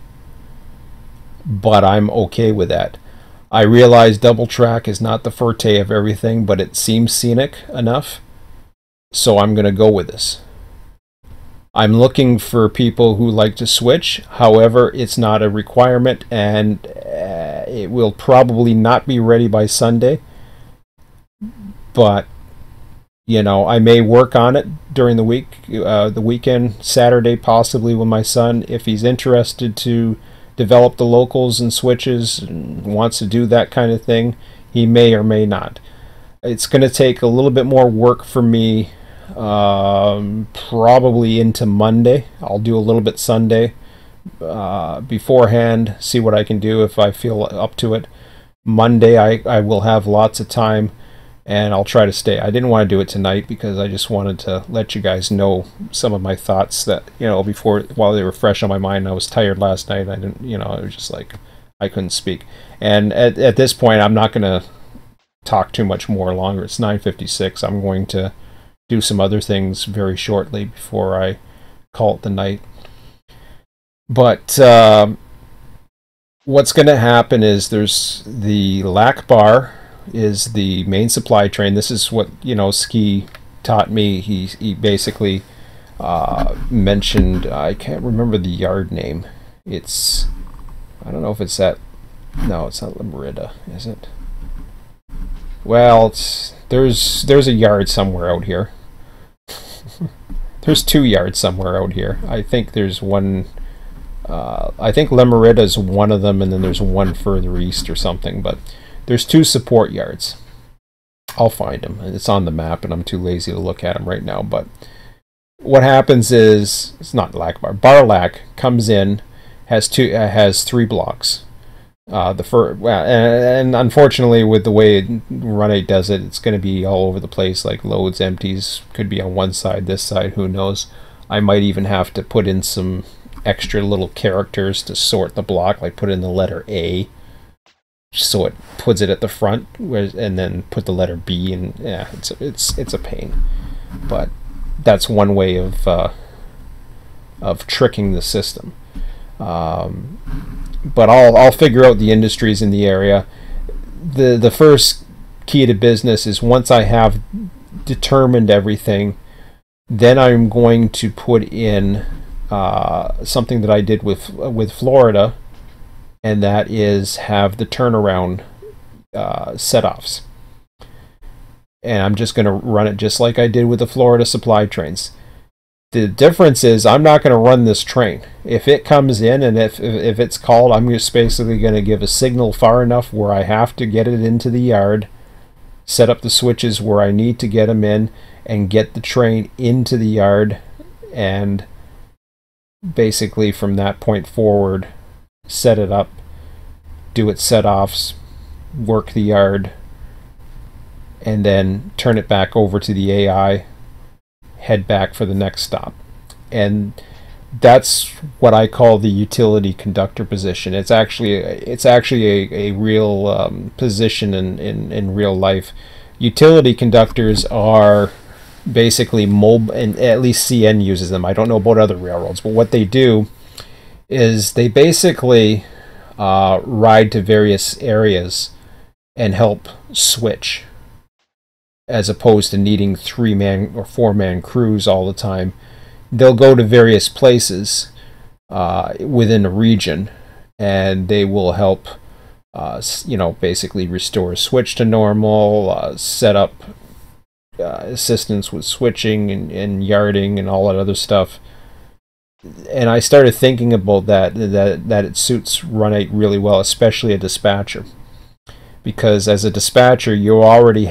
but I'm okay with that. I realize double track is not the forte of everything, but it seems scenic enough, so I'm going to go with this. I'm looking for people who like to switch. However, it's not a requirement, and it will probably not be ready by Sunday, but you know, I may work on it during the week, the weekend, Saturday possibly, with my son. If he's interested to develop the locals and switches and wants to do that kind of thing, he may or may not. It's going to take a little bit more work for me, probably into Monday. I'll do a little bit Sunday beforehand, see what I can do if I feel up to it. Monday I will have lots of time, and I'll try to stay. I didn't want to do it tonight because I just wanted to let you guys know some of my thoughts that, you know, while they were fresh on my mind. I was tired last night. I didn't, you know, it was just like I couldn't speak. And at this point, I'm not going to talk too much more longer. It's 9:56. I'm going to do some other things very shortly before I call it the night. But what's going to happen is there's the LAC bar is the main supply train. This is what, you know, Ski taught me. He basically mentioned, I can't remember the yard name. It's, I don't know if it's that, no, it's not Limerida, is it? Well, it's, there's a yard somewhere out here. There's 2 yards somewhere out here. I think there's one, I think Limerida is one of them, and then there's one further east or something, but there's 2 support yards. I'll find them. It's on the map, and I'm too lazy to look at them right now, but what happens is, it's not LAC bar, Barlac comes in, has 3 blocks. And unfortunately, with the way Run8 does it, it's going to be all over the place. Like loads, empties could be on one side, this side, who knows. I might even have to put in some extra little characters to sort the block, like put in the letter A, so it puts it at the front, and then put the letter B, and yeah, it's a pain. But that's one way of tricking the system. But I'll figure out the industries in the area. The first key to business is, once I have determined everything, then I'm going to put in something that I did with Florida, and that is have the turnaround set-offs. And I'm just going to run it just like I did with the Florida supply trains. The difference is, I'm not going to run this train. If it comes in, and if it's called, I'm just basically going to give a signal far enough where I have to get it into the yard, set up the switches where I need to get them in, and get the train into the yard, and basically from that point forward, set it up, do its set-offs, work the yard, and then turn it back over to the AI, head back for the next stop. And that's what I call the utility conductor position. It's actually a real position in real life. Utility conductors are basically mobile, and at least CN uses them. I don't know about other railroads, but what they do is they basically ride to various areas and help switch, as opposed to needing 3-man or 4-man crews all the time. They'll go to various places within a region, and they will help, basically restore a switch to normal, set up assistance with switching and yarding and all that other stuff. And I started thinking about that it suits Run8 really well, especially a dispatcher. Because as a dispatcher, you're already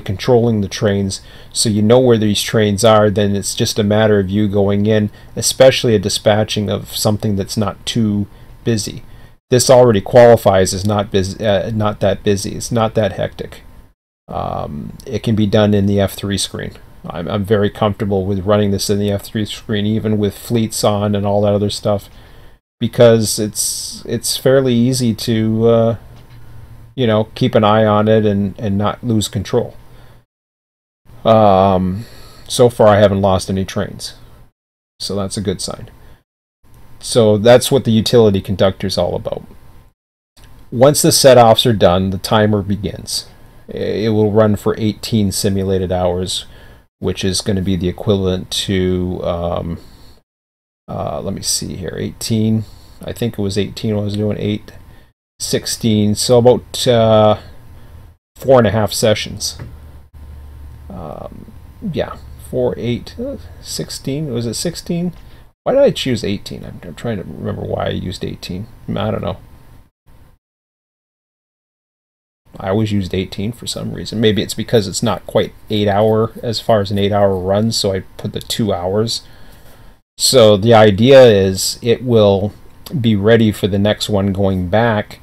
controlling the trains, so you know where these trains are. Then it's just a matter of you going in, especially a dispatching of something that's not too busy. This already qualifies as not busy, not that busy. It's not that hectic. It can be done in the F3 screen. I'm very comfortable with running this in the F3 screen, even with fleets on and all that other stuff, because it's fairly easy to keep an eye on it and not lose control. So far I haven't lost any trains, so that's a good sign. So that's what the utility conductor is all about. Once the set-offs are done, the timer begins. It will run for 18 simulated hours, which is going to be the equivalent to, let me see here, 18, I think it was 18 I was doing, 8, 16, so about 4.5 sessions. Yeah, 4, 8, 16, was it 16? Why did I choose 18? I'm trying to remember why I used 18. I don't know. I always used 18 for some reason. Maybe it's because it's not quite 8 hour as far as an 8 hour run, so I put the 2 hours. So the idea is it will be ready for the next one going back,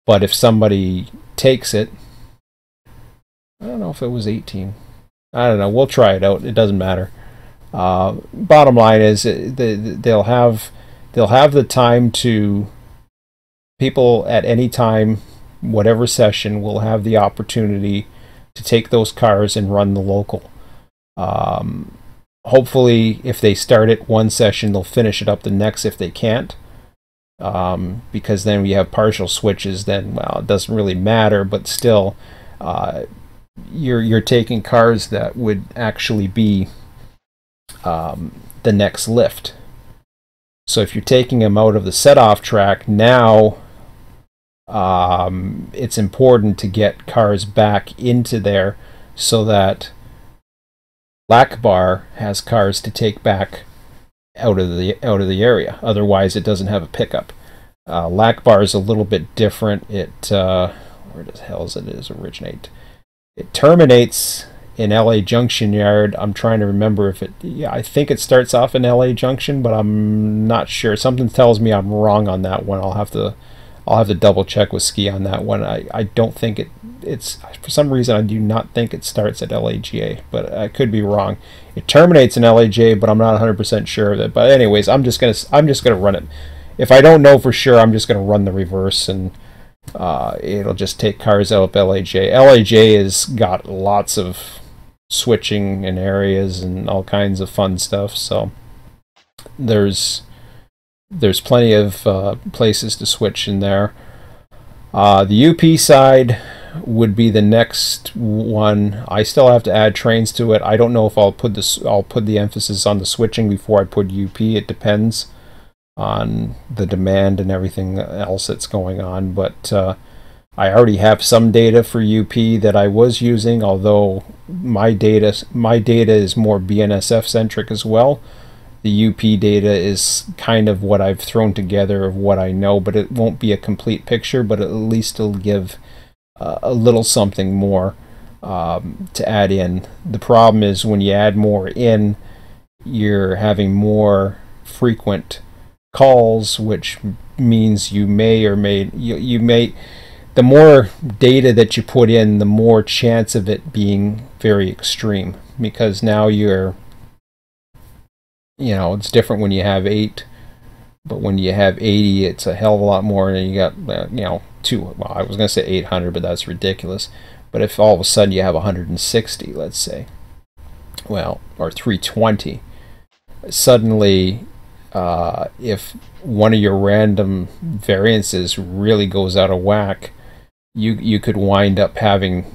but if somebody takes it, I don't know if it was 18. I don't know. We'll try it out. It doesn't matter. Bottom line is they'll have the time to, people at any time, whatever session, will have the opportunity to take those cars and run the local. Hopefully, if they start it one session, they'll finish it up the next if they can't. because then we have partial switches. Then, well, it doesn't really matter, but still, you're taking cars that would actually be the next lift. So if you're taking them out of the set-off track now, it's important to get cars back into there so that Lakbar has cars to take back out of the area. Otherwise, it doesn't have a pickup. Lakbar is a little bit different. It where the hell does it originate? It terminates in LA Junction Yard. I'm trying to remember if it. Yeah, I think it starts off in LA Junction, but I'm not sure. Something tells me I'm wrong on that one. I'll have to double check with Ski on that one. I don't think it's for some reason I do not think it starts at LAGA, but I could be wrong. It terminates in LAGA, but I'm not 100% sure of it. But anyways, I'm just gonna run it. If I don't know for sure, I'm just gonna run the reverse, and it'll just take cars out of LAJ. LAJ has got lots of switching in areas and all kinds of fun stuff. So there's plenty of places to switch in there. The UP side would be the next one. I still have to add trains to it. I don't know if I'll put the emphasis on the switching before I put UP. It depends on the demand and everything else that's going on. But I already have some data for UP that I was using, although my data is more BNSF centric as well. The UP data is kind of what I've thrown together of what I know, but it won't be a complete picture, but at least it'll give a little something more to add in. The problem is when you add more in, you're having more frequent calls, which means you may or may the more data that you put in, the more chance of it being very extreme, because now it's different when you have 8, but when you have 80, it's a hell of a lot more, and you got I was going to say 800, but that's ridiculous. But if all of a sudden you have 160, let's say, or 320, suddenly if one of your random variances really goes out of whack, you could wind up having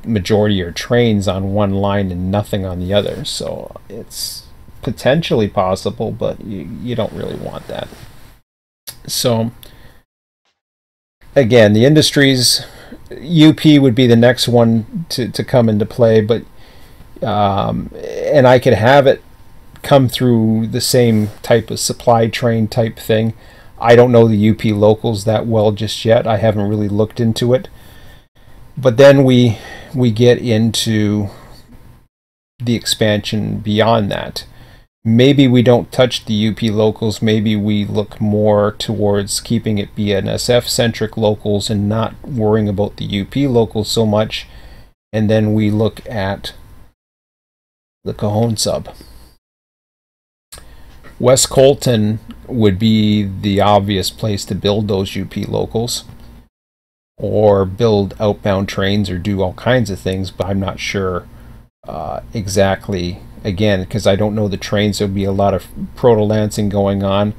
majority of your trains on one line and nothing on the other. So it's potentially possible, but you don't really want that. So again, the industries, UP would be the next one to come into play, but and I could have it come through the same type of supply train type thing. I don't know the UP locals that well just yet. I haven't really looked into it. But then we get into the expansion beyond that. Maybe we don't touch the UP locals. Maybe we look more towards keeping it BNSF-centric locals and not worrying about the UP locals so much. And then we look at the Cajon sub. West Colton would be the obvious place to build those UP locals, or build outbound trains, or do all kinds of things, but I'm not sure exactly, again, because I don't know the trains. There'll be a lot of proto-lancing going on,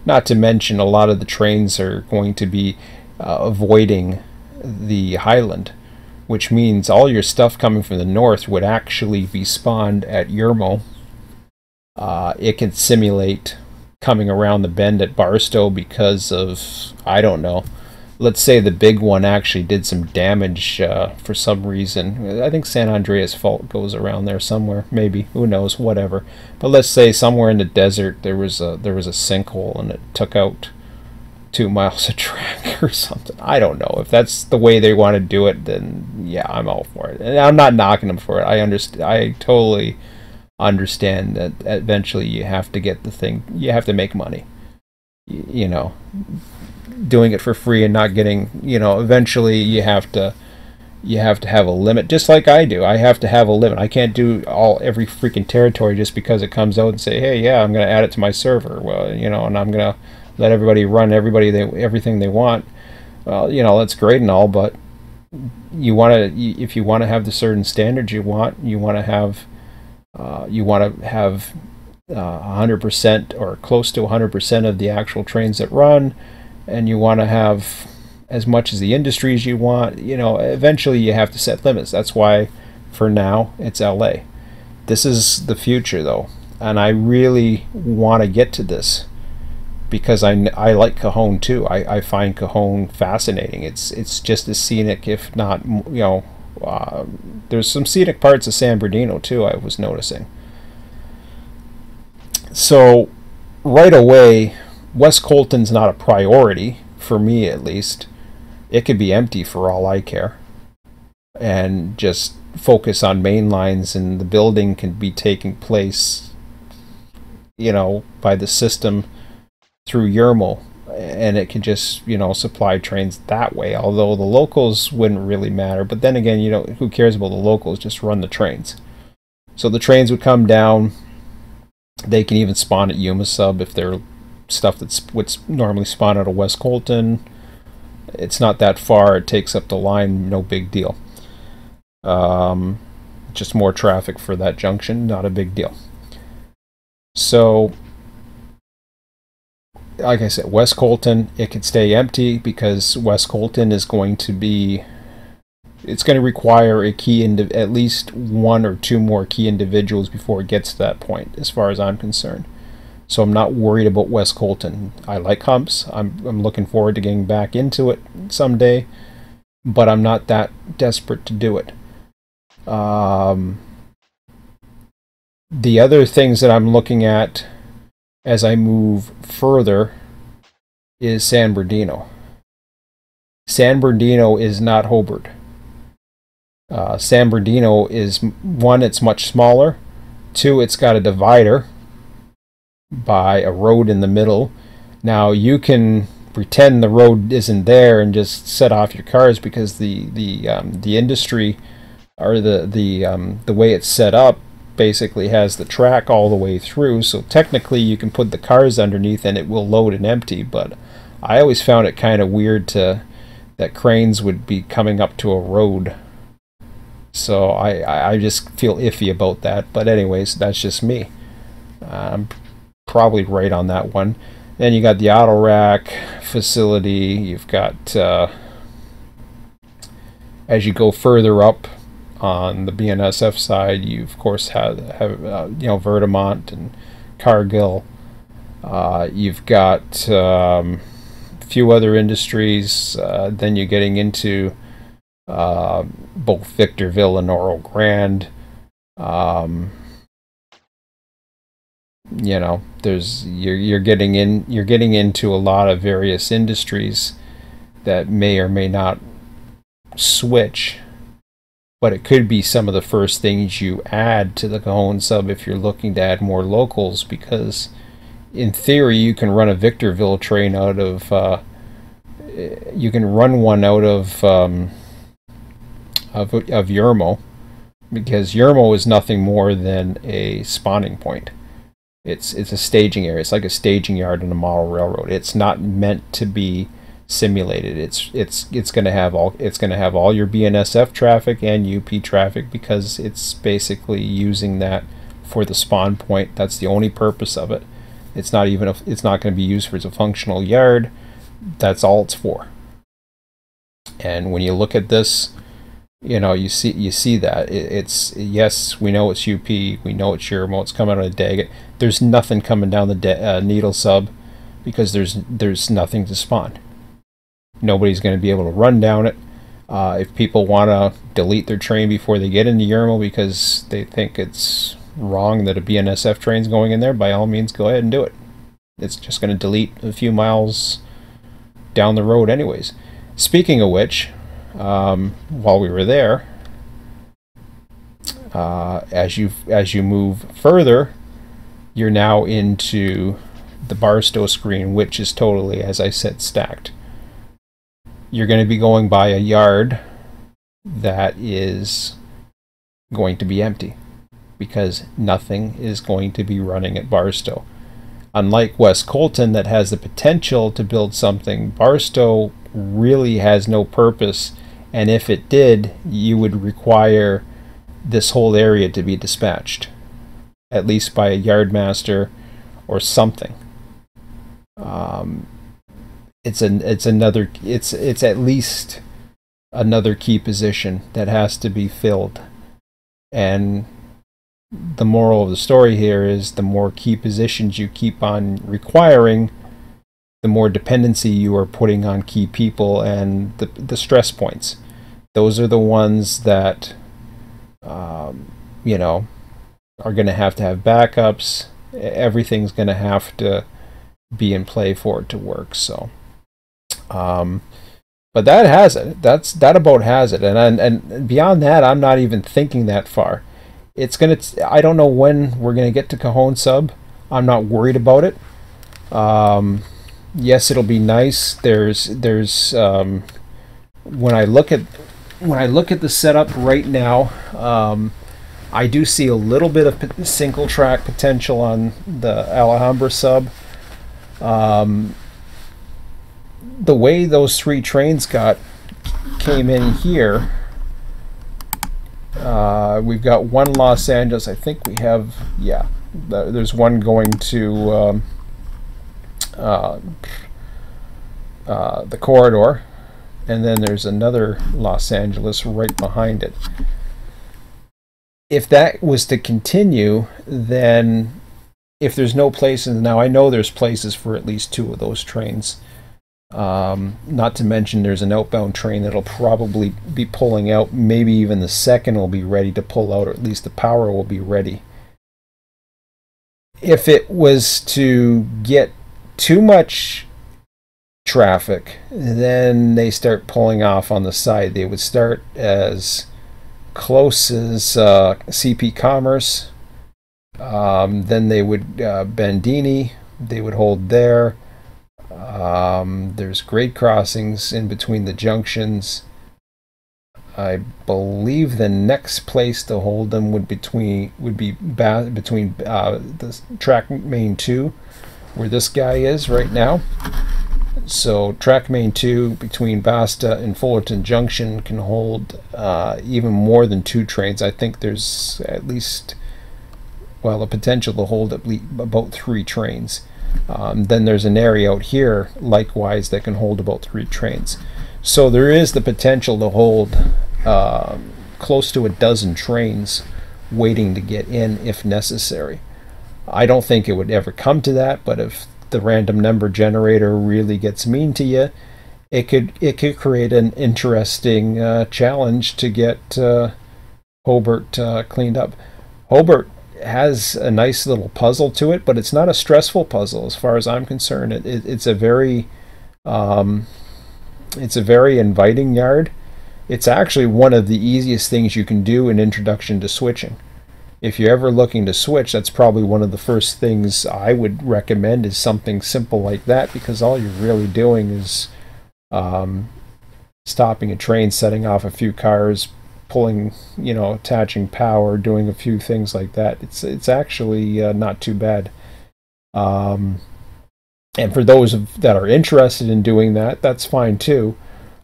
not to mention a lot of the trains are going to be avoiding the Highland, which means all your stuff coming from the north would actually be spawned at Yermo. It can simulate coming around the bend at Barstow because of, I don't know, let's say the big one actually did some damage for some reason. I think San Andreas Fault goes around there somewhere, maybe, who knows, whatever. But let's say somewhere in the desert there was a sinkhole and it took out 2 miles of track or something. I don't know. If that's the way they want to do it, then yeah, I'm all for it. And I'm not knocking them for it. I totally understand that eventually you have to get the thing, you have to make money. Doing it for free and not getting, eventually you have to have a limit, just like I do. I have to have a limit. I can't do every freaking territory just because it comes out and say, hey, yeah, I'm going to add it to my server. Well, and I'm going to let everybody run everything they want. Well, that's great and all, but if you want to have the certain standards you want to have 100% or close to 100% of the actual trains that run. and you want to have as much as the industries you want, you know, eventually you have to set limits. That's why for now it's LA. This is the future though, and I really want to get to this because I like Cajon too. I find Cajon fascinating. It's just as scenic, if not, you know, there's some scenic parts of San Bernardino too, I was noticing. So right away, West Colton's not a priority for me, at least. It could be empty for all I care, and just focus on main lines, and the building can be taking place, you know, by the system through Yermo, and it can just, you know, supply trains that way, although the locals wouldn't really matter. But then again, you know, who cares about the locals? Just run the trains. So the trains would come down. They can even spawn at Yuma Sub if they're stuff that's what's normally spawn out of West Colton. It's not that far. It takes up the line, no big deal. Just more traffic for that junction, not a big deal. So like I said, West Colton, it could stay empty because West Colton is going to be, it's going to require a key, at least one or two more key individuals before it gets to that point, as far as I'm concerned. So I'm not worried about West Colton. I like humps. I'm looking forward to getting back into it someday, but I'm not that desperate to do it. The other things that I'm looking at as I move further is San Bernardino. San Bernardino is not Hobart. San Bernardino is, one, it's much smaller. Two, it's got a divider by a road in the middle. Now you can pretend the road isn't there and just set off your cars because the industry, or the way it's set up, basically has the track all the way through, so technically you can put the cars underneath and it will load and empty. But I always found it kind of weird that cranes would be coming up to a road, so I just feel iffy about that. But anyways, that's just me. I'm probably right on that one. Then you got the auto rack facility. You've got as you go further up on the BNSF side, you of course have you know, Vertimont and Cargill. You've got a few other industries. Then you're getting into both Victorville and Oro Grande. You know, you're getting into a lot of various industries that may or may not switch. But it could be some of the first things you add to the Cajon sub if you're looking to add more locals, because in theory you can run a Victorville train out of you can run one out of Yermo, because Yermo is nothing more than a spawning point. It's a staging area. It's like a staging yard in a model railroad. It's not meant to be simulated. It's going to have all your BNSF traffic and UP traffic, because it's basically using that for the spawn point. That's the only purpose of it. It's not going to be used as a functional yard. That's all it's for. And when you look at this, you know, you see that it's yes, we know it's UP, we know it's Yermo, it's coming out of Daggett. There's nothing coming down the Needle sub because there's nothing to spawn. Nobody's going to be able to run down it. If people want to delete their train before they get into Yermo because they think it's wrong that a BNSF train's going in there, by all means go ahead and do it. It's just going to delete a few miles down the road anyways. Speaking of which, while we were there, as you move further, you're now into the Barstow screen, which is totally, as I said, stacked. You're going to be going by a yard that is going to be empty because nothing is going to be running at Barstow. Unlike West Colton, that has the potential to build something, Barstow really has no purpose, and if it did, you would require this whole area to be dispatched, at least by a yardmaster or something. it's at least another key position that has to be filled. And the moral of the story here is the more key positions you keep on requiring, the more dependency you are putting on key people and the stress points. Those are the ones that you know, are going to have backups. Everything's going to have to be in play for it to work. So but that has it. That about has it. And beyond that, I'm not even thinking that far. It's gonna. I don't know when we're gonna get to Cajon sub. I'm not worried about it. Yes, it'll be nice. There's when I look at the setup right now, I do see a little bit of single track potential on the Alhambra sub. The way those 3 trains came in here, we've got one Los Angeles. I think we have, yeah, there's one going to the corridor, and then there's another Los Angeles right behind it. If that was to continue, then if there's no places, now I know there's places for at least 2 of those trains. Not to mention there's an outbound train that'll probably be pulling out. Maybe even the second will be ready to pull out, or at least the power will be ready. If it was to get too much traffic, then they start pulling off on the side. They would start as close as CP Commerce, then they would Bandini, they would hold there. There's grade crossings in between the junctions. I believe the next place to hold them would be between the track main 2, where this guy is right now. So track main 2 between Basta and Fullerton Junction can hold even more than 2 trains. I think there's at least, well, the potential to hold at least about 3 trains. Then there's an area out here, likewise, that can hold about 3 trains. So there is the potential to hold close to a dozen trains waiting to get in if necessary. I don't think it would ever come to that, but if the random number generator really gets mean to you, it could create an interesting challenge to get Hobart cleaned up. Hobart has a nice little puzzle to it, but it's not a stressful puzzle as far as I'm concerned. It's a very inviting yard. It's actually one of the easiest things you can do in introduction to switching. If you're ever looking to switch, that's probably one of the first things I would recommend, is something simple like that, because all you're really doing is stopping a train, setting off a few cars, pulling, attaching power, doing a few things like that. It's actually not too bad. And for those that are interested in doing that, that's fine too.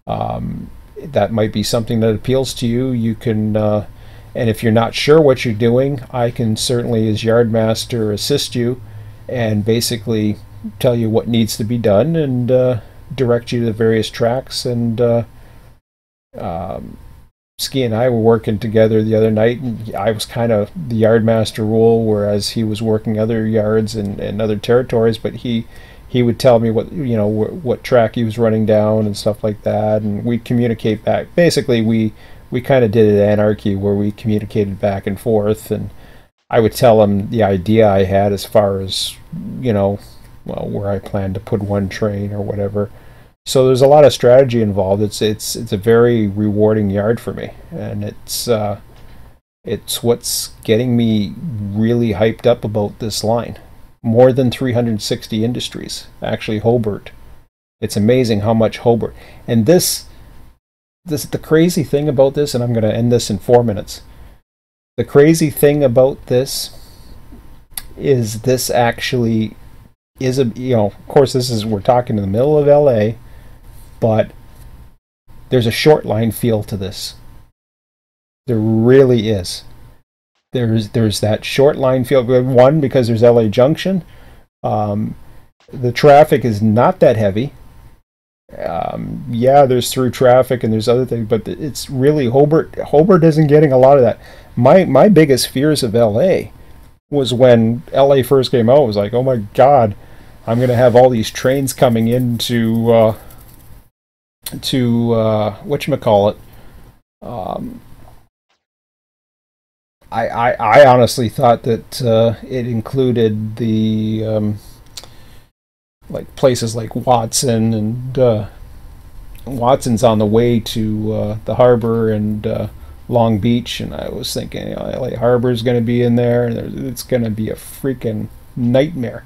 That might be something that appeals to you. You can, and if you're not sure what you're doing, I can certainly, as Yardmaster, assist you and basically tell you what needs to be done and direct you to the various tracks. And Ski and I were working together the other night, and I was kind of the Yardmaster role, whereas he was working other yards and other territories, but he would tell me what track he was running down and stuff like that, and we'd communicate back. Basically, we kind of did an anarchy where we communicated back and forth, and I would tell him the idea I had as far as, where I planned to put one train or whatever. So there's a lot of strategy involved. It's a very rewarding yard for me, and it's what's getting me really hyped up about this line. More than 360 industries, actually. Hobart. It's amazing how much Hobart. And this the crazy thing about this, and I'm going to end this in 4 minutes. The crazy thing about this is this actually is of course we're talking in the middle of LA, but there's a short line feel to this. There really is. There's that short line feel. One, because there's LA Junction. The traffic is not that heavy. Yeah, there's through traffic and there's other things, but it's really Hobart. Hobart isn't getting a lot of that. My biggest fears of LA was when LA first came out. It was like, oh my God, I'm gonna have all these trains coming into whatchamacallit. Um, I honestly thought that it included the like places like Watson, and Watson's on the way to the harbor and Long Beach, and I was thinking, you know, LA Harbor is going to be in there, and it's going to be a freaking nightmare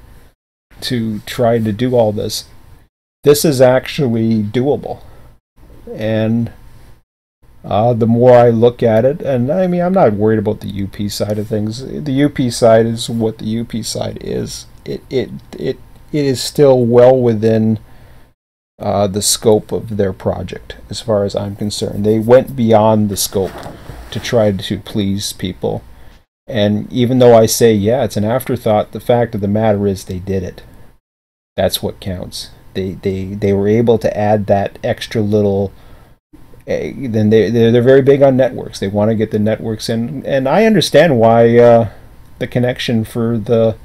to try to do all this. This is actually doable, and the more I look at it, and I mean, I'm not worried about the UP side of things. The UP side is what the UP side is. It is still well within the scope of their project, as far as I'm concerned. They went beyond the scope to try to please people. And even though I say, yeah, it's an afterthought, the fact of the matter is they did it. That's what counts. They were able to add that extra little. Then they're very big on networks. They want to get the networks in, and I understand why the connection for the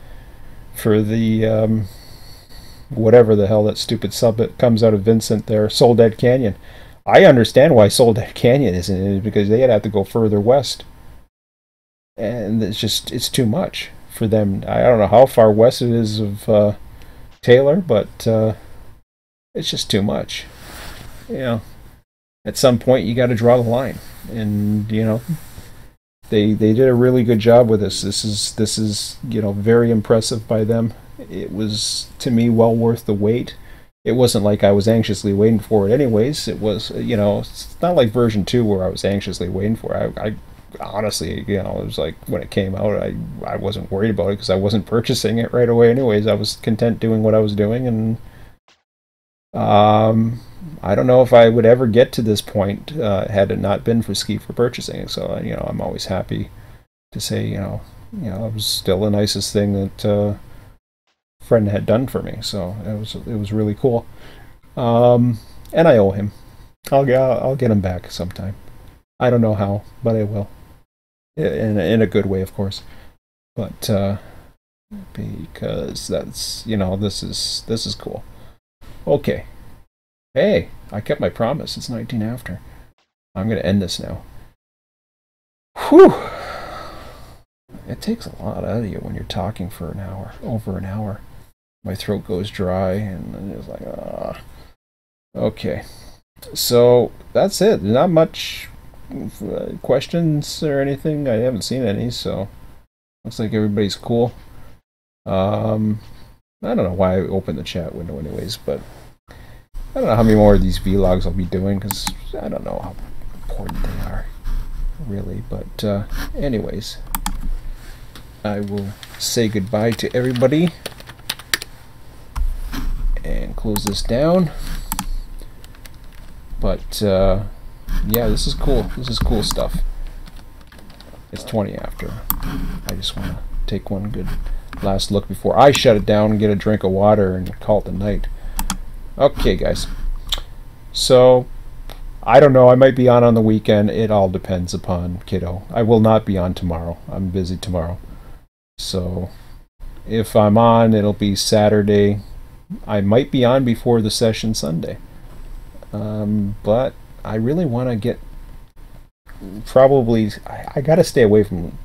whatever the hell that stupid sub that comes out of Vincent there, Soul Dead Canyon. I understand why Soul Dead Canyon isn't in it, because they'd have to go further west, and it's too much for them. I don't know how far west it is of Taylor, but it's just too much. You know, at some point you got to draw the line, and you know, they did a really good job with this. This is you know, very impressive by them. It was, to me, well worth the wait. It wasn't like I was anxiously waiting for it anyways. It was, you know, it's not like version 2 where I was anxiously waiting for it. I honestly, you know, it was like when it came out, I wasn't worried about it because I wasn't purchasing it right away anyways. I was content doing what I was doing, and I don't know if I would ever get to this point had it not been for Ski for purchasing it. So, you know, I'm always happy to say, you know, it was still the nicest thing that friend had done for me. So it was really cool. And I owe him. I'll get him back sometime. I don't know how, but I will. In a good way, of course. But because that's, you know, this is cool. Okay. Hey, I kept my promise. It's 19 after. I'm going to end this now. Whew. It takes a lot out of you when you're talking for an hour, over an hour. My throat goes dry, and it's like, ah. Okay. So, that's it. Not much questions or anything. I haven't seen any, so looks like everybody's cool. I don't know why I opened the chat window anyways, but I don't know how many more of these vlogs I'll be doing, because I don't know how important they are, really. But anyways, I will say goodbye to everybody and close this down. But yeah, this is cool. This is cool stuff. It's 20 after. I just want to take one good last look before I shut it down and get a drink of water and call it a night. Okay, guys. So, I don't know. I might be on the weekend. It all depends upon kiddo. I will not be on tomorrow. I'm busy tomorrow. So, if I'm on, it'll be Saturday. I might be on before the session Sunday. But I really want to get, probably, I got to stay away from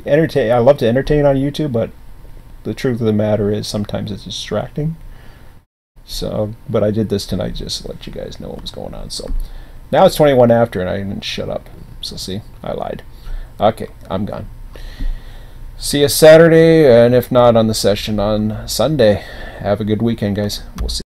entertain. I love to entertain on YouTube, but the truth of the matter is sometimes it's distracting. So, but I did this tonight just to let you guys know what was going on. So now it's 21 after, and I didn't shut up. So see, I lied. Okay, I'm gone. See you Saturday, and if not on the session on Sunday. Have a good weekend, guys. We'll see.